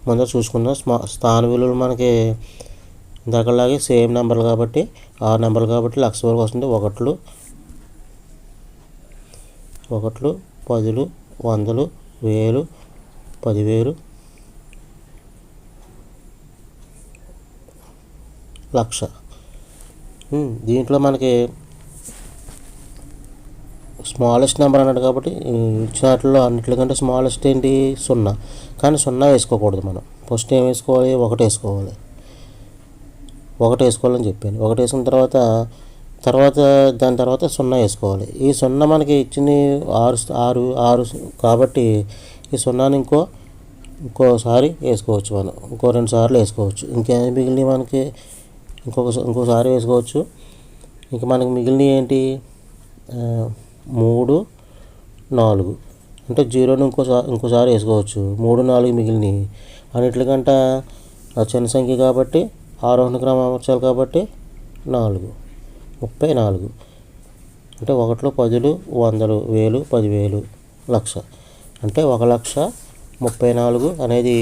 ముందర చూసుకుందాం. స్థాన విలువలు మనకి ఇందాకలాగే సేమ్ నెంబర్లు కాబట్టి 6 నెంబర్లు కాబట్టి లక్ష వరకు వస్తుంది. 1లు 10లు 100లు 10,000 10,000 లక్ష. దీంట్లో మనకి స్మాలెస్ట్ నెంబర్ అన్నాడు కాబట్టి ఇచ్చిన వాటిలో అన్నిటికంటే స్మాలెస్ట్ ఏంటి 0. కానీ 0 వేసుకోకూడదు. మనం ఫస్ట్ ఏం వేసుకోవాలి, 1 వేసుకోవాలి. 1 వేసుకోవాలని చెప్పాను. 1 వేసుకున్న తర్వాత దాని తర్వాత 0 వేసుకోవాలి. ఈ 0 మనకి ఇచ్చింది 6 కాబట్టి ఈ 0ని ఇంకోసారి వేసుకోవచ్చు. మనం ఇంకో 2 సార్లు వేసుకోవచ్చు. ఇంకేమి మిగిలినవి మనకి ఇంకోసారి వేసుకోవచ్చు. ఇంక మనకి మిగిలినవి ఏంటి, 3, 4 అంటే 0ని ఇంకోసారి వేసుకోవచ్చు. 3, 4 మిగిలినవి. అన్నిటికంటే చిన్న సంఖ్య కాబట్టి ఆరోహణ క్రమం అమర్చాలి కాబట్టి 4, 34. అంటే 1లో 10, 100, 1000, 10,000, లక్ష. అంటే 1,34,000 అనేది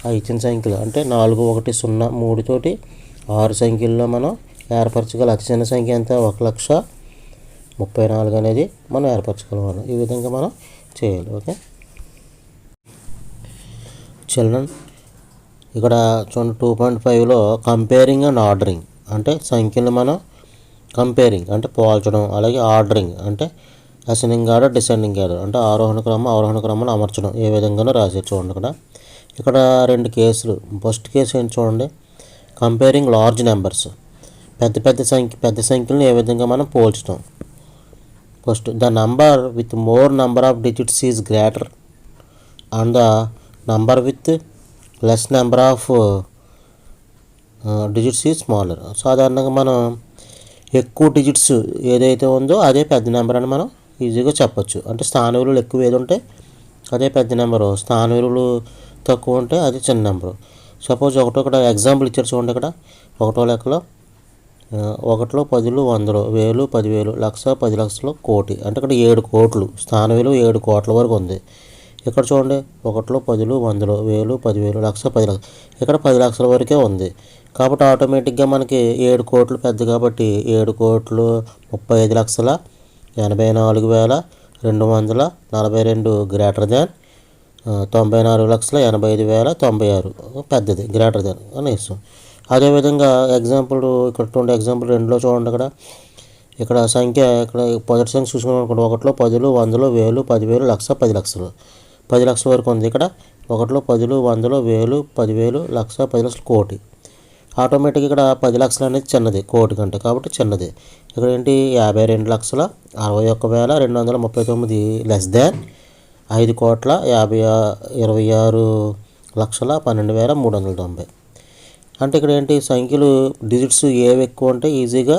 ఆ ఇచ్చిన సంఖ్యలు. అంటే 4, 1, 0, 3 తోటి 6 సంఖ్యల్లో మనం ఏర్పరచగల అతి చిన్న సంఖ్య ఎంత, 1,34,000 అనేది మనం ఏర్పరచగలం. ఈ విధంగా మనం చేయాలి. ఓకే చిల్డ్రన్, ఇక్కడ చూడండి 2.5లో కంపేరింగ్ అండ్ ఆర్డరింగ్ అంటే సంఖ్యలు మనం కంపేరింగ్ అంటే పోల్చడం, అలాగే ఆర్డరింగ్ అంటే అసెండింగ్ ఆర్డర్, డిసెండింగ్ ఆర్డర్ అంటే అవరోహణ క్రమం అమర్చడం ఏ విధంగానో రాసి చూడండి. ఇక్కడ 2 కేసులు. ఫస్ట్ కేసు ఏంటి చూడండి, కంపేరింగ్ లార్జ్ నెంబర్స్, పెద్ద సంఖ్యలను ఏ విధంగా మనం పోల్చడం. First, the number with more number of digits is greater and the number with less number of digits is smaller. సాధారణంగా మనం ఎక్కువ డిజిట్స్ ఏదైతే ఉందో అదే పెద్ద నెంబర్ అని మనం ఈజీగా చెప్పొచ్చు. అంటే స్థాన విలువలు ఎక్కువ ఏది ఉంటే అదే పెద్ద నెంబరు, స్థాన విలువలు తక్కువ ఉంటే అది చిన్న నెంబరు. సపోజ్ ఇక్కడ ఎగ్జాంపుల్ ఇచ్చారు చూడండి. ఇక్కడ 1వ లెక్కలో 1లో 10, 100, 1000, 10,000, లక్ష, 10 లక్షలు, కోటి. అంటే ఇక్కడ 7 కోట్లు, స్థాన విలువ 7 కోట్ల వరకు ఉంది. ఇక్కడ చూడండి 1లో 10, 100, 1000, 10,000, లక్ష, 10 లక్షలు. ఇక్కడ 10 లక్షల వరకే ఉంది. కాబట్టి ఆటోమేటిక్గా మనకి 7 కోట్లు పెద్ద కాబట్టి 7,84,242 గ్రేటర్ దాన్ 94,85,096 పెద్దది, గ్రేటర్ దాన్ అని ఇస్తాం. అదేవిధంగా ఎగ్జాంపుల్ ఇక్కడ 2లో చూడండి. ఇక్కడ సంఖ్య ఇక్కడ మొదటి సంఖ్య చూసుకున్నాం అనుకోండి. 1లో 10, 100, 1000, 10,000, లక్ష, 10 లక్షలు, 10 లక్షల వరకు ఉంది. ఇక్కడ 1లో 10, 100, 1000, 10,000, లక్ష, 10 లక్షలు, కోటి. ఆటోమేటిక్గా ఇక్కడ 10 లక్షలు అనేది చిన్నది కోటి కంటే, కాబట్టి చిన్నది. ఇక్కడ ఏంటి 52,61,239 లెస్ దాన్ 5,26,12,390. అంటే ఇక్కడ ఏంటి సంఖ్యలు డిజిట్స్ ఏవి ఎక్కువ ఉంటే ఈజీగా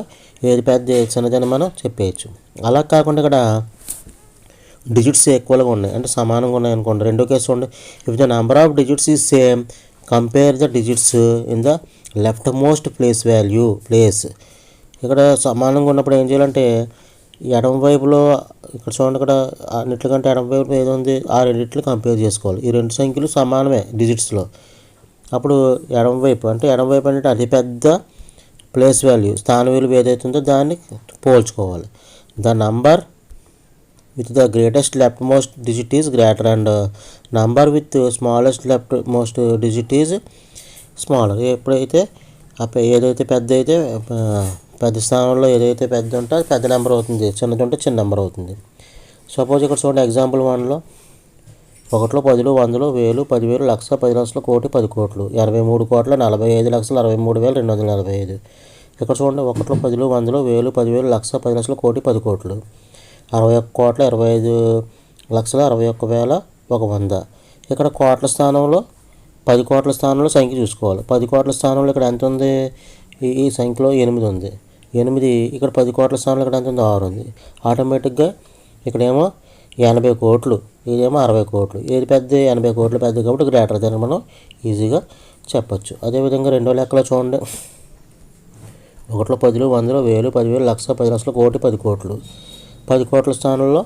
ఏది పెద్ద ఏది చిన్నదని మనం చెప్పేయచ్చు. అలా కాకుండా ఇక్కడ డిజిట్స్ ఈక్వల్గా ఉన్నాయి అంటే సమానంగా ఉన్నాయి అనుకోండి. రెండో కేసు చూడండి, if the number of digits is same compare the digits in the left most place. ఇక్కడ సమానంగా ఉన్నప్పుడు ఏం చేయాలంటే ఎడమ వైపులో ఇక్కడ చూడండి, ఇక్కడ అన్నిటికంటే ఎడమ వైపులో ఏదో ఉంది ఆ రెండింటిని కంపేర్ చేసుకోవాలి. ఈ 2 సంఖ్యలు సమానమే డిజిట్స్లో. అప్పుడు ఎడమ వైపు అంటే అతిపెద్ద ప్లేస్ వాల్యూ స్థాన విలువ ఏదైతే ఉందో దాన్ని పోల్చుకోవాలి. The number with the greatest left most digit is greater and number with smallest left most digit is smaller. ఎప్పుడైతే ఏదైతే పెద్ద స్థానంలో ఏదైతే పెద్ద ఉంటే అది పెద్ద నెంబర్ అవుతుంది, చిన్నది ఉంటే చిన్న నెంబర్ అవుతుంది. సపోజ్ ఇక్కడ చూడండి ఎగ్జాంపుల్ 1లో 1లో 10, 100, 1000, 10,000, లక్ష, 10 లక్షలు, కోటి, 10 కోట్లు, 83,45,63,245. ఇక్కడ చూడండి 1లో 10, 100, 1000, 10,000, లక్ష, 10 లక్షలు, కోటి, 10 కోట్లు, 61,25,61,61,100. ఇక్కడ కోట్ల స్థానంలో 10 కోట్ల స్థానంలో సంఖ్య చూసుకోవాలి. 10 కోట్ల స్థానంలో ఇక్కడ ఎంత ఉంది, ఈ సంఖ్యలో 8 ఉంది. 8 ఇక్కడ 10 కోట్ల స్థానంలో ఇక్కడ ఎంత ఉంది, 6 ఉంది. ఆటోమేటిక్గా ఇక్కడేమో 80 కోట్లు, ఇదేమో 60 కోట్లు. ఏది పెద్ద, 80 కోట్లు పెద్ద కాబట్టి గ్రేటర్ దాన్ని మనం ఈజీగా చెప్పచ్చు. అదేవిధంగా రెండో లెక్కలో చూడండి 1లో 10, 100, 1000, 10,000, లక్ష, 10 లక్షలు, కోటి, 10 కోట్లు, 10 కోట్ల స్థానంలో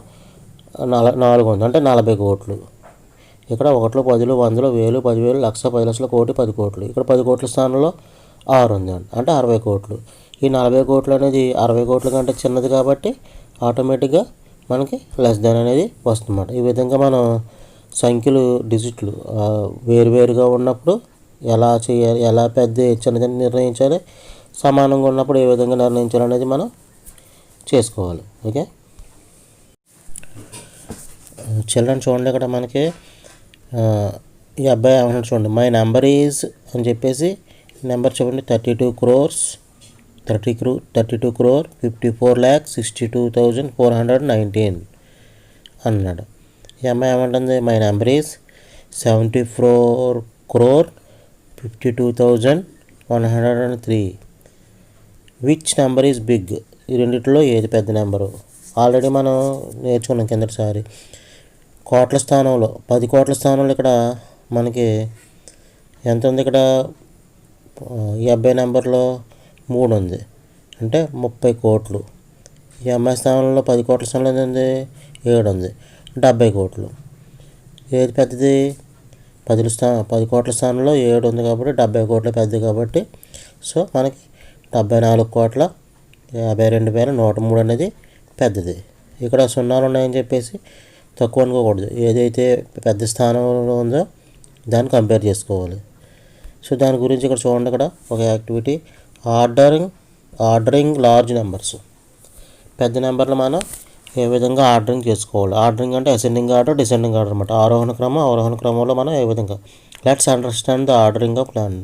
4 ఉంది అంటే 40 కోట్లు. ఇక్కడ 1లో 10, 100, 1000, 10,000, లక్ష, 10 లక్షలు, కోటి, 10 కోట్లు. ఇక్కడ 10 కోట్ల స్థానంలో 6 ఉంది అంటే 60 కోట్లు. ఈ 40 కోట్లు అనేది 60 కోట్ల కంటే చిన్నది కాబట్టి ఆటోమేటిక్గా మనకి లెస్ దాన్ అనేది వస్తుందన్నమాట. ఈ విధంగా మనం సంఖ్యలు డిజిట్లు వేరువేరుగా ఉన్నప్పుడు ఎలా చేయాలి, ఎలా పెద్ద హెచ్చు అనేది నిర్ణయించాలి, సమానంగా ఉన్నప్పుడు ఏ విధంగా నిర్ణయించాలి అనేది మనం చేసుకోవాలి. ఓకే, చిల్డ్రన్ చూడండి ఇక్కడ మనకి ఈ అబ్బాయి ఏమన్నా చూడండి, మై నెంబర్ ఈజ్ అని చెప్పేసి నెంబర్ చూడండి 32 crores 32 crore 54,62,419 అన్నాడు. ఈ అమ్మాయి ఏమంటుంది, my number is 74 crore 52,103 which number is big. ఈ రెండిట్లో ఏది పెద్ద నెంబరు. ఆల్రెడీ మనం నేర్చుకున్నాం కిందటిసారి. కోట్ల స్థానంలో 10 కోట్ల స్థానంలో ఇక్కడ మనకి ఎంత ఉంది, ఇక్కడ ఈ అబ్బాయి నెంబర్లో 3 ఉంది అంటే 30 కోట్లు. ఈ అమ్మాయి స్థానంలో 10 కోట్ల స్థానంలో ఎంత ఉంది, 7 ఉంది, 70 కోట్లు. ఏది పెద్దది, 10 కోట్ల స్థానంలో 7 ఉంది కాబట్టి 70 కోట్లు పెద్దది కాబట్టి సో మనకి 74,52,103 అనేది పెద్దది. ఇక్కడ సున్నాలు ఉన్నాయని చెప్పేసి తక్కువ అనుకోకూడదు. ఏదైతే పెద్ద స్థానంలో ఉందో దాన్ని కంపేర్ చేసుకోవాలి. సో దాని గురించి ఇక్కడ చూడండి, ఇక్కడ ఒక యాక్టివిటీ ఆర్డరింగ్ లార్జ్ నెంబర్స్. పెద్ద నెంబర్లు మనం ఏ విధంగా ఆర్డరింగ్ చేసుకోవాలి. ఆర్డరింగ్ అంటే అసెండింగ్ ఆర్డర్, డిసెండింగ్ ఆర్డర్ అనమాట. అవరోహణ క్రమంలో మనం ఏ విధంగా. Let's understand the ordering of large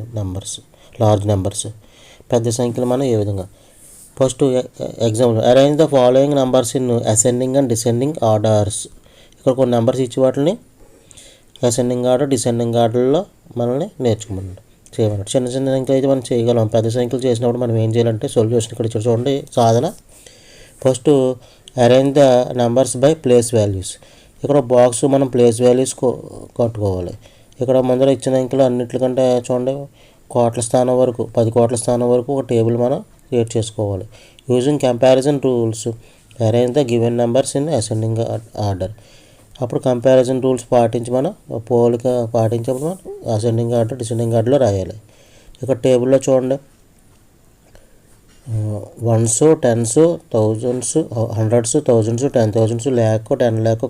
numbers. పెద్ద సంఖ్యలు మనం ఏ విధంగా. First example, arrange the following numbers in ascending and descending orders. ఇక్కడ కొన్ని నెంబర్స్ ఇచ్చి వాటిని అసెండింగ్ ఆర్డర్, డిసెండింగ్ ఆర్డర్లో మనల్ని చేయమన్నాడు. చిన్న చిన్న సంఖ్యలు అయితే మనం చేయగలం. పెద్ద సంఖ్యలు చేసినప్పుడు మనం ఏం చేయాలంటే సొల్యూషన్ ఇక్కడ చూడండి సాధన. First arrange the numbers by place values. ఇక్కడ బాక్స్ మనం ప్లేస్ వాల్యూస్ కట్టుకోవాలి. ఇక్కడ ముందర ఇచ్చిన అంకెలు అన్నింటికంటే చూడండి కోట్ల స్థానం వరకు 10 కోట్ల స్థానం వరకు ఒక టేబుల్ మనం క్రియేట్ చేసుకోవాలి. Using comparison rules arrange the given numbers in ascending order. అప్పుడు కంపారిజన్ రూల్స్ పాటించి మనం పోలిక పాటించినప్పుడు మనం అసెండింగ్ ఆర్డర్, డిసెండింగ్ ఆర్డర్లో రాయాలి. ఇక్కడ టేబుల్లో చూడండి ones, tens, thousands, hundreds, thousands, 10,000, lakh, 10 lakh,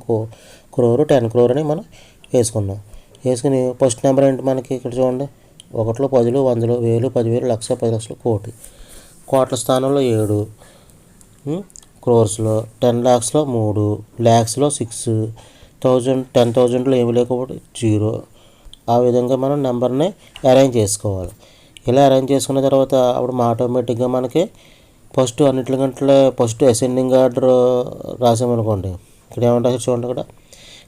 crore, 10 crore అని మనం వేసుకున్నాం. వేసుకుని ఫస్ట్ నెంబర్ ఏంటి మనకి ఇక్కడ చూడండి 1, 10, 100, 1000, 10,000, లక్ష, 10 లక్షలు, కోటి. కోట్ల స్థానంలో 7, క్రోర్స్లో 10 lakhsలో 3, lakhsలో 6, 10,000లో ఏమి లేకపోతే 0. ఆ విధంగా మనం నెంబర్ని అరేంజ్ చేసుకోవాలి. ఇలా అరేంజ్ చేసుకున్న తర్వాత అప్పుడు ఆటోమేటిక్గా మనకి ఫస్ట్ అన్నింటికంటే ఫస్ట్ అసెండింగ్ ఆర్డర్ రాసామనుకోండి. ఇక్కడ ఏమంటారు చూడండి, ఇక్కడ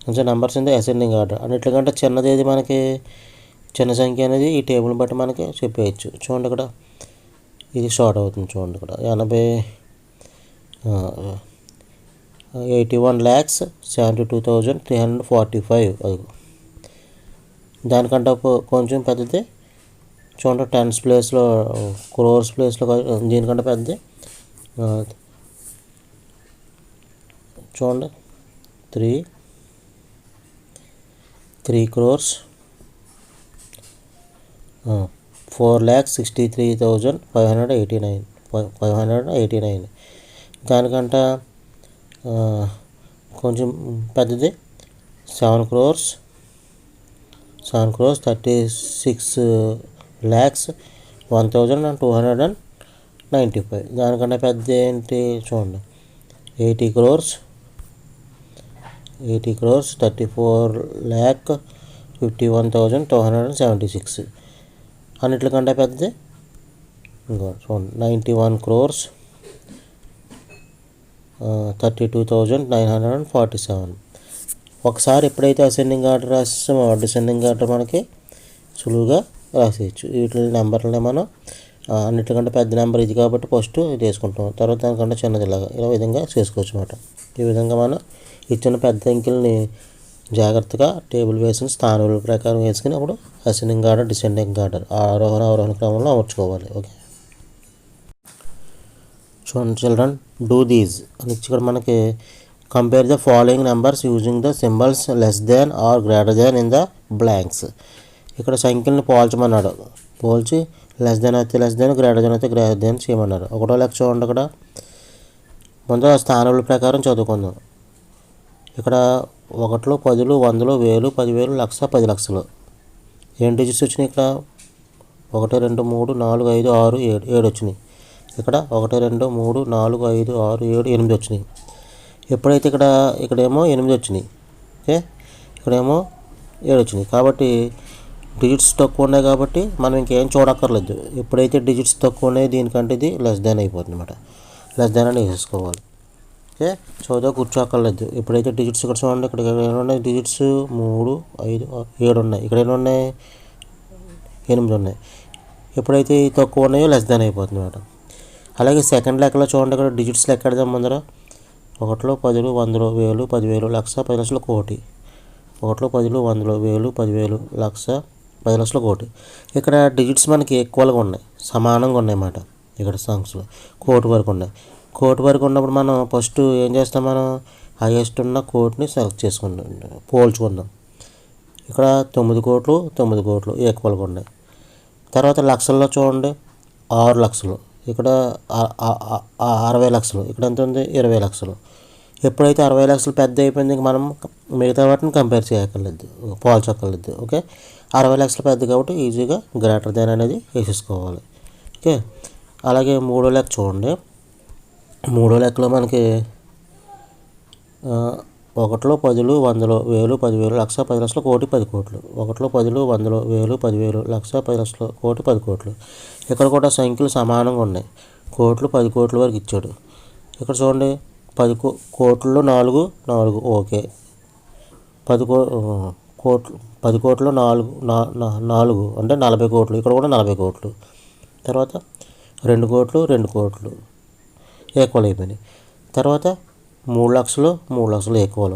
కొంచెం నెంబర్స్ ఉంది అసెండింగ్ ఆర్డర్. అన్నింటికంటే చిన్నది ఏది మనకి చిన్న సంఖ్య అనేది ఈ టేబుల్ బట్టి మనకి చెప్పేయచ్చు. చూడండి ఇక్కడ ఇది షార్ట్ అవుతుంది. చూడండి ఇక్కడ 81,72,345. అది దానికంటే కొంచెం పెద్దది చూడండి 10s ప్లేస్లో, క్రోర్స్ ప్లేస్లో దీనికంటే పెద్దది చూడండి 3 crores 4,63,589. దానికంట కొంచెం పెద్దది 7 crores 36,01,295. దానికంటే పెద్ద ఏంటి చూడండి 80 crores 34,51,276. అన్నిటికంటే పెద్దది ఇంకో చూడండి 91 crores 32,947. ఒకసారి ఎప్పుడైతే అసెండింగ్ ఆర్డర్ రాసేసామో డిసెండింగ్ ఆర్డర్ మనకి సులువుగా రాసేయచ్చు. వీటి నెంబర్లని మనం అన్నిటికంటే పెద్ద నెంబర్ ఇది కాబట్టి ఫస్ట్ ఇది వేసుకుంటాం, తర్వాత దానికంటే చిన్నది ఇలా విధంగా చేసుకోవచ్చు అన్నమాట. ఈ విధంగా మనం ఇచ్చిన పెద్ద అంకెల్ని జాగ్రత్తగా టేబుల్ వేసిన స్థానాల ప్రకారం వేసుకుని అప్పుడు అసెండింగ్ ఆర్డర్, డిసెండింగ్ ఆర్డర్ అవరోహణ క్రమంలో అమర్చుకోవాలి. ఓకే, చూడండి చిల్డ్రన్, డూ దీస్ అని ఇచ్చి ఇక్కడ మనకి compare the following numbers using the symbols less than or greater than in the blanks. ఇక్కడ సంఖ్యలను పోల్చమన్నాడు. పోల్చి లెస్ దాన్ అయితే లెస్ దాన్, గ్రేటర్ దాన్ అయితే గ్రేటర్ దాన్ చేయమన్నారు. ఒకటో లెక్క చూడండి, ఇక్కడ ముందు స్థానాల ప్రకారం చదువుకుందాం. ఇక్కడ 1, 10, 100, 1000, 10,000, లక్ష, 10 లక్షలు. ఏం డిజిట్స్ వచ్చినాయి ఇక్కడ 1 2 3 4 5 6 7 7 వచ్చినాయి. ఇక్కడ 1 2 3 4 5 6 7 8 వచ్చినాయి. ఎప్పుడైతే ఇక్కడేమో 8 వచ్చినాయి, ఓకే, ఇక్కడేమో 7 వచ్చినాయి. కాబట్టి డిజిట్స్ తక్కువ ఉన్నాయి కాబట్టి మనం ఇంకేం చూడక్కర్లేదు. ఎప్పుడైతే డిజిట్స్ తక్కువ ఉన్నాయి దీనికంటే ఇది లెస్ దాన్ అయిపోతుంది అనమాట. లెస్ దాన్ అని వేసేసుకోవాలి. ఓకే, చదువుతా కూర్చోక్కర్లేదు. ఎప్పుడైతే డిజిట్స్ ఇక్కడ చూడండి, ఇక్కడ ఏమున్నాయి డిజిట్స్ 3 5 7 ఉన్నాయి. ఇక్కడ ఎన్ని ఉన్నాయి? 8 ఉన్నాయి. ఎప్పుడైతే తక్కువ ఉన్నాయో లెస్ దాన్ అయిపోతుంది అనమాట. అలాగే సెకండ్ లెక్కలో చూడండి, ఇక్కడ డిజిట్స్ లెక్క పెడదాం ముందర. 1 10 100 1000 10,000 లక్ష 10 లక్షలు కోటి. 1 10 100 1000 10,000 లక్ష 10 లక్షల కోటి. ఇక్కడ డిజిట్స్ మనకి ఈక్వల్గా ఉన్నాయి, సమానంగా ఉన్నాయి అన్నమాట. ఇక్కడ సంఖ్యలు కోటి వరకు ఉన్నాయి. కోటి వరకు ఉన్నప్పుడు మనం ఫస్ట్ ఏం చేస్తాం, మనం హైయెస్ట్ ఉన్న కోటిని సెలెక్ట్ చేసుకుంటాం, పోల్చుకుందాం. ఇక్కడ 9 కోట్లు 9 కోట్లు ఈక్వల్గా ఉన్నాయి. తర్వాత లక్షల్లో చూడండి 6 లక్షలు, ఇక్కడ 60 లక్షలు, ఇక్కడ ఎంత ఉంది 20 లక్షలు. ఎప్పుడైతే 60 లక్షలు పెద్ద అయిపోయింది, ఇంక మనం మిగతా వాటిని కంపేర్ చేయక్కర్లేదు, పోల్చక్కర్లేదు. ఓకే, 60 లక్షలు పెద్ద కాబట్టి ఈజీగా గ్రేటర్ దెన్ అనేది వేసేసుకోవాలి. ఓకే, అలాగే మూడో లెక్క చూడండి. మూడో లెక్కలో మనకి 1 10 100 1000 10,000 లక్ష 10 లక్షల కోటి 10 కోట్లు. 1 10 100 1000 10,000 లక్ష 10 లక్షల కోటి 10 కోట్లు. ఇక్కడ కూడా సంఖ్యలు సమానంగా ఉన్నాయి. కోట్లు 10 కోట్ల వరకు ఇచ్చాడు. ఇక్కడ చూడండి 10 కోట్లలో 4 4 ఓకే. 10 కోట్లు 4 అంటే 40 కోట్లు. ఇక్కడ కూడా 40 కోట్లు. తర్వాత 2 కోట్లు 2 కోట్లు ఈక్వల్ అయిపోయినాయి. తర్వాత 3 లక్షలు 3 లక్షలు ఈక్వల్,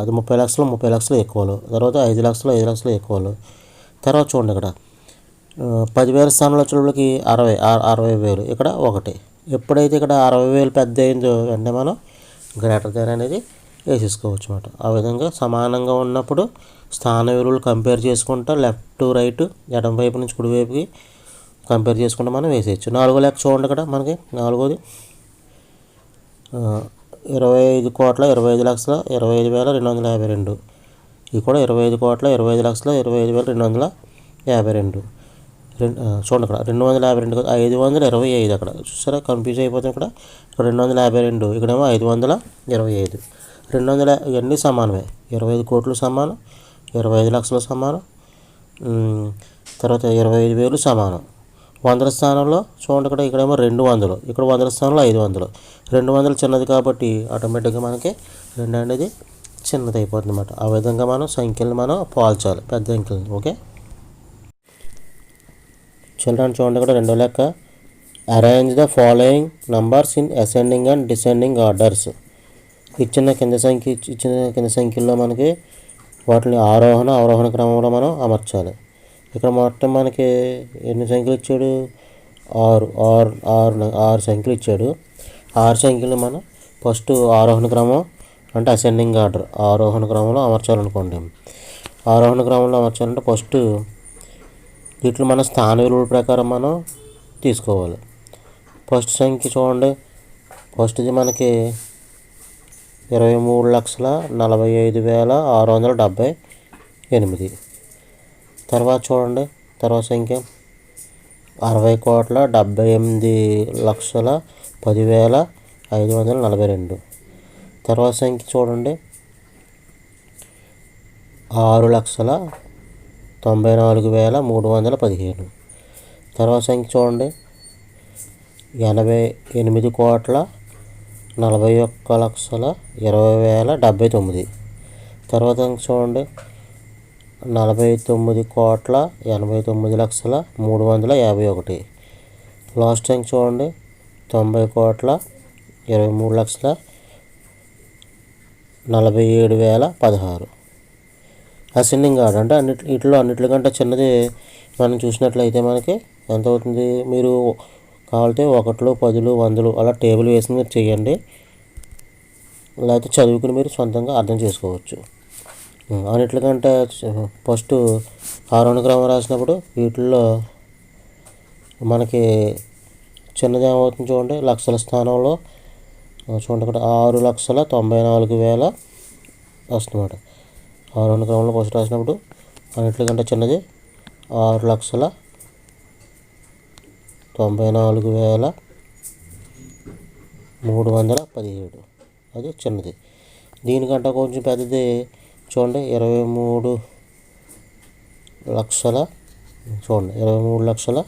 అది 30 లక్షలు 30 లక్షలు ఈక్వల్. తర్వాత 5 లక్షలు 5 లక్షలు ఈక్వల్. తర్వాత చూడండి ఇక్కడ 10,000 స్థానంలో వచ్చేటప్పటికి 60,000, ఇక్కడ 1. ఎప్పుడైతే ఇక్కడ 60,000 పెద్ద అయిందో వెంటనే మనం గ్రేటర్ దెన్ అనేది వేసేసుకోవచ్చు అన్నమాట. ఆ విధంగా సమానంగా ఉన్నప్పుడు స్థాన విలువలు కంపేర్ చేసుకుంటా లెఫ్ట్ టు రైట్, ఎడమ వైపు నుంచి కుడివైపుకి కంపేర్ చేసుకుంటూ మనం వేసేయచ్చు. 4వ లెక్క చూడండి, ఇక్కడ మనకి 4వది 25 కోట్ల 25 లక్షల 25,252. ఇది కూడా 25 కోట్ల 25 లక్షల 25,252. చూడండి ఇక్కడ 252 కాదు 525. అక్కడ చూసారా కన్ఫ్యూజ్ అయిపోతుంది. ఇక్కడ 252, ఇక్కడేమో 525. 200 ఇవన్నీ సమానమే. 25 కోట్లు సమానం, 25 లక్షలు సమానం, తర్వాత 25,000 సమానం. 100 స్థానంలో చూడండి, ఇక్కడేమో 200, ఇక్కడ 100 స్థానంలో 500. 200 చిన్నది కాబట్టి ఆటోమేటిక్గా మనకి 2 అనేది చిన్నది అయిపోతుంది అన్నమాట. ఆ విధంగా మనం సంఖ్యలను మనం పోల్చాలి, పెద్ద అంకెలను. ఓకే, చిల్డ్రన్ చూడండి, ఇక్కడ 2వ లెక్క arrange the following numbers in ascending and descending orders. ఇచ్చిన కింద సంఖ్యల్లో మనకి వాటిని ఆరోహణ అవరోహణ క్రమంలో మనం అమర్చాలి. ఇక్కడ మొత్తం మనకి ఎన్ని సంఖ్యలు ఇచ్చాడు? 6 సంఖ్యలు ఇచ్చాడు. 6 సంఖ్యలు మనం ఫస్ట్ ఆరోహణ క్రమం అంటే అసెండింగ్ ఆర్డర్, ఆరోహణ క్రమంలో అమర్చాలనుకోండి. ఆరోహణ క్రమంలో అమర్చాలంటే ఫస్ట్ వీటిలో మన స్థాన విలువల ప్రకారం మనం తీసుకోవాలి. ఫస్ట్ సంఖ్య చూడండి, ఫస్ట్ది మనకి 23,45,678. తర్వాత చూడండి, తర్వాత సంఖ్య 60,78,10,542. తర్వాత సంఖ్య చూడండి 6,94,315. తర్వాత సంఖ్య చూడండి 88,41,20,079. తర్వాత చూడండి 49,89,351. లాస్ట్ సంఖ్య చూడండి 90,23,47,016. అసెండింగ్ ఆర్డర్ అంటే అన్నిటికంటే చిన్నది మనం చూసినట్లయితే మనకి ఎంత అవుతుంది? మీరు కావాలంటే 1, 10, 100 అలా టేబుల్ వేసి మీరు చేయండి, లేకపోతే చదువుకుని మీరు సొంతంగా అర్థం చేసుకోవచ్చు. అన్నిటికంటే ఫస్ట్ ఆరోహణ క్రమం రాసినప్పుడు వీటిల్లో మనకి చిన్నది ఏమవుతుంది చూడండి, లక్షల స్థానంలో చూడండి ఇక్కడ 6,94,000 వస్తుందన్నమాట. ఆరోహణ క్రమంలో ఫస్ట్ రాసినప్పుడు అన్నిటికంటే చిన్నది 6,94,000. 94,317. అది చిన్నది. దీనికంటే కొంచెం పెద్దది చూడండి, 23,00,000. చూడండి 23,00,000.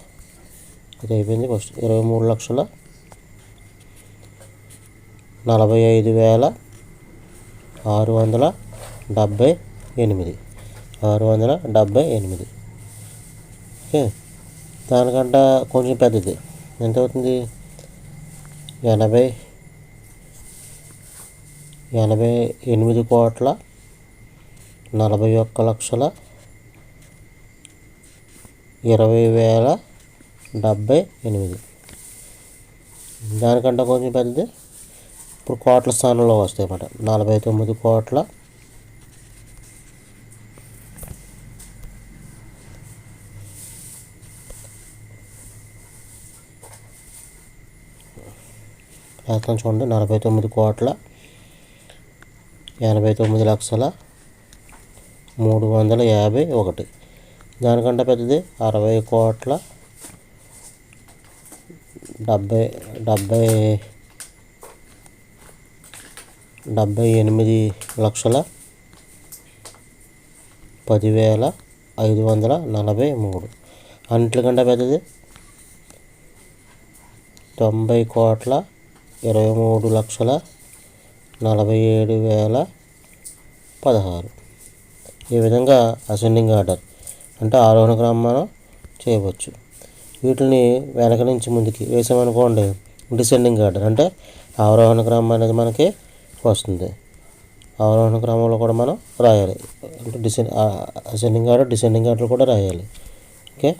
ఇది అయిపోయింది. ఫస్ట్ 23,45,678. ఓకే, దానికంటే కొంచెం పెద్దది ఎంత అవుతుంది? 88,41,20,078. దానికంటే కొంచెం పెద్దది ఇప్పుడు కోట్ల స్థానంలో వస్తాయి అన్నమాట. 49 కోట్ల 49,89,351. దానికంటే పెద్దది 60,78,10,543. అన్నిటికంటే పెద్దది 90,23,47,016. ఈ విధంగా అసెండింగ్ ఆర్డర్ అంటే ఆరోహణ క్రమం మనం చేయవచ్చు. వీటిని వెనక నుంచి ముందుకి వేసామనుకోండి, డిసెండింగ్ ఆర్డర్ అంటే ఆరోహణ క్రమం అనేది మనకి వస్తుంది. ఆరోహణ క్రమంలో కూడా మనం రాయాలి. అంటే అసెండింగ్ ఆర్డర్, డిసెండింగ్ ఆర్డర్ కూడా రాయాలి. ఓకే.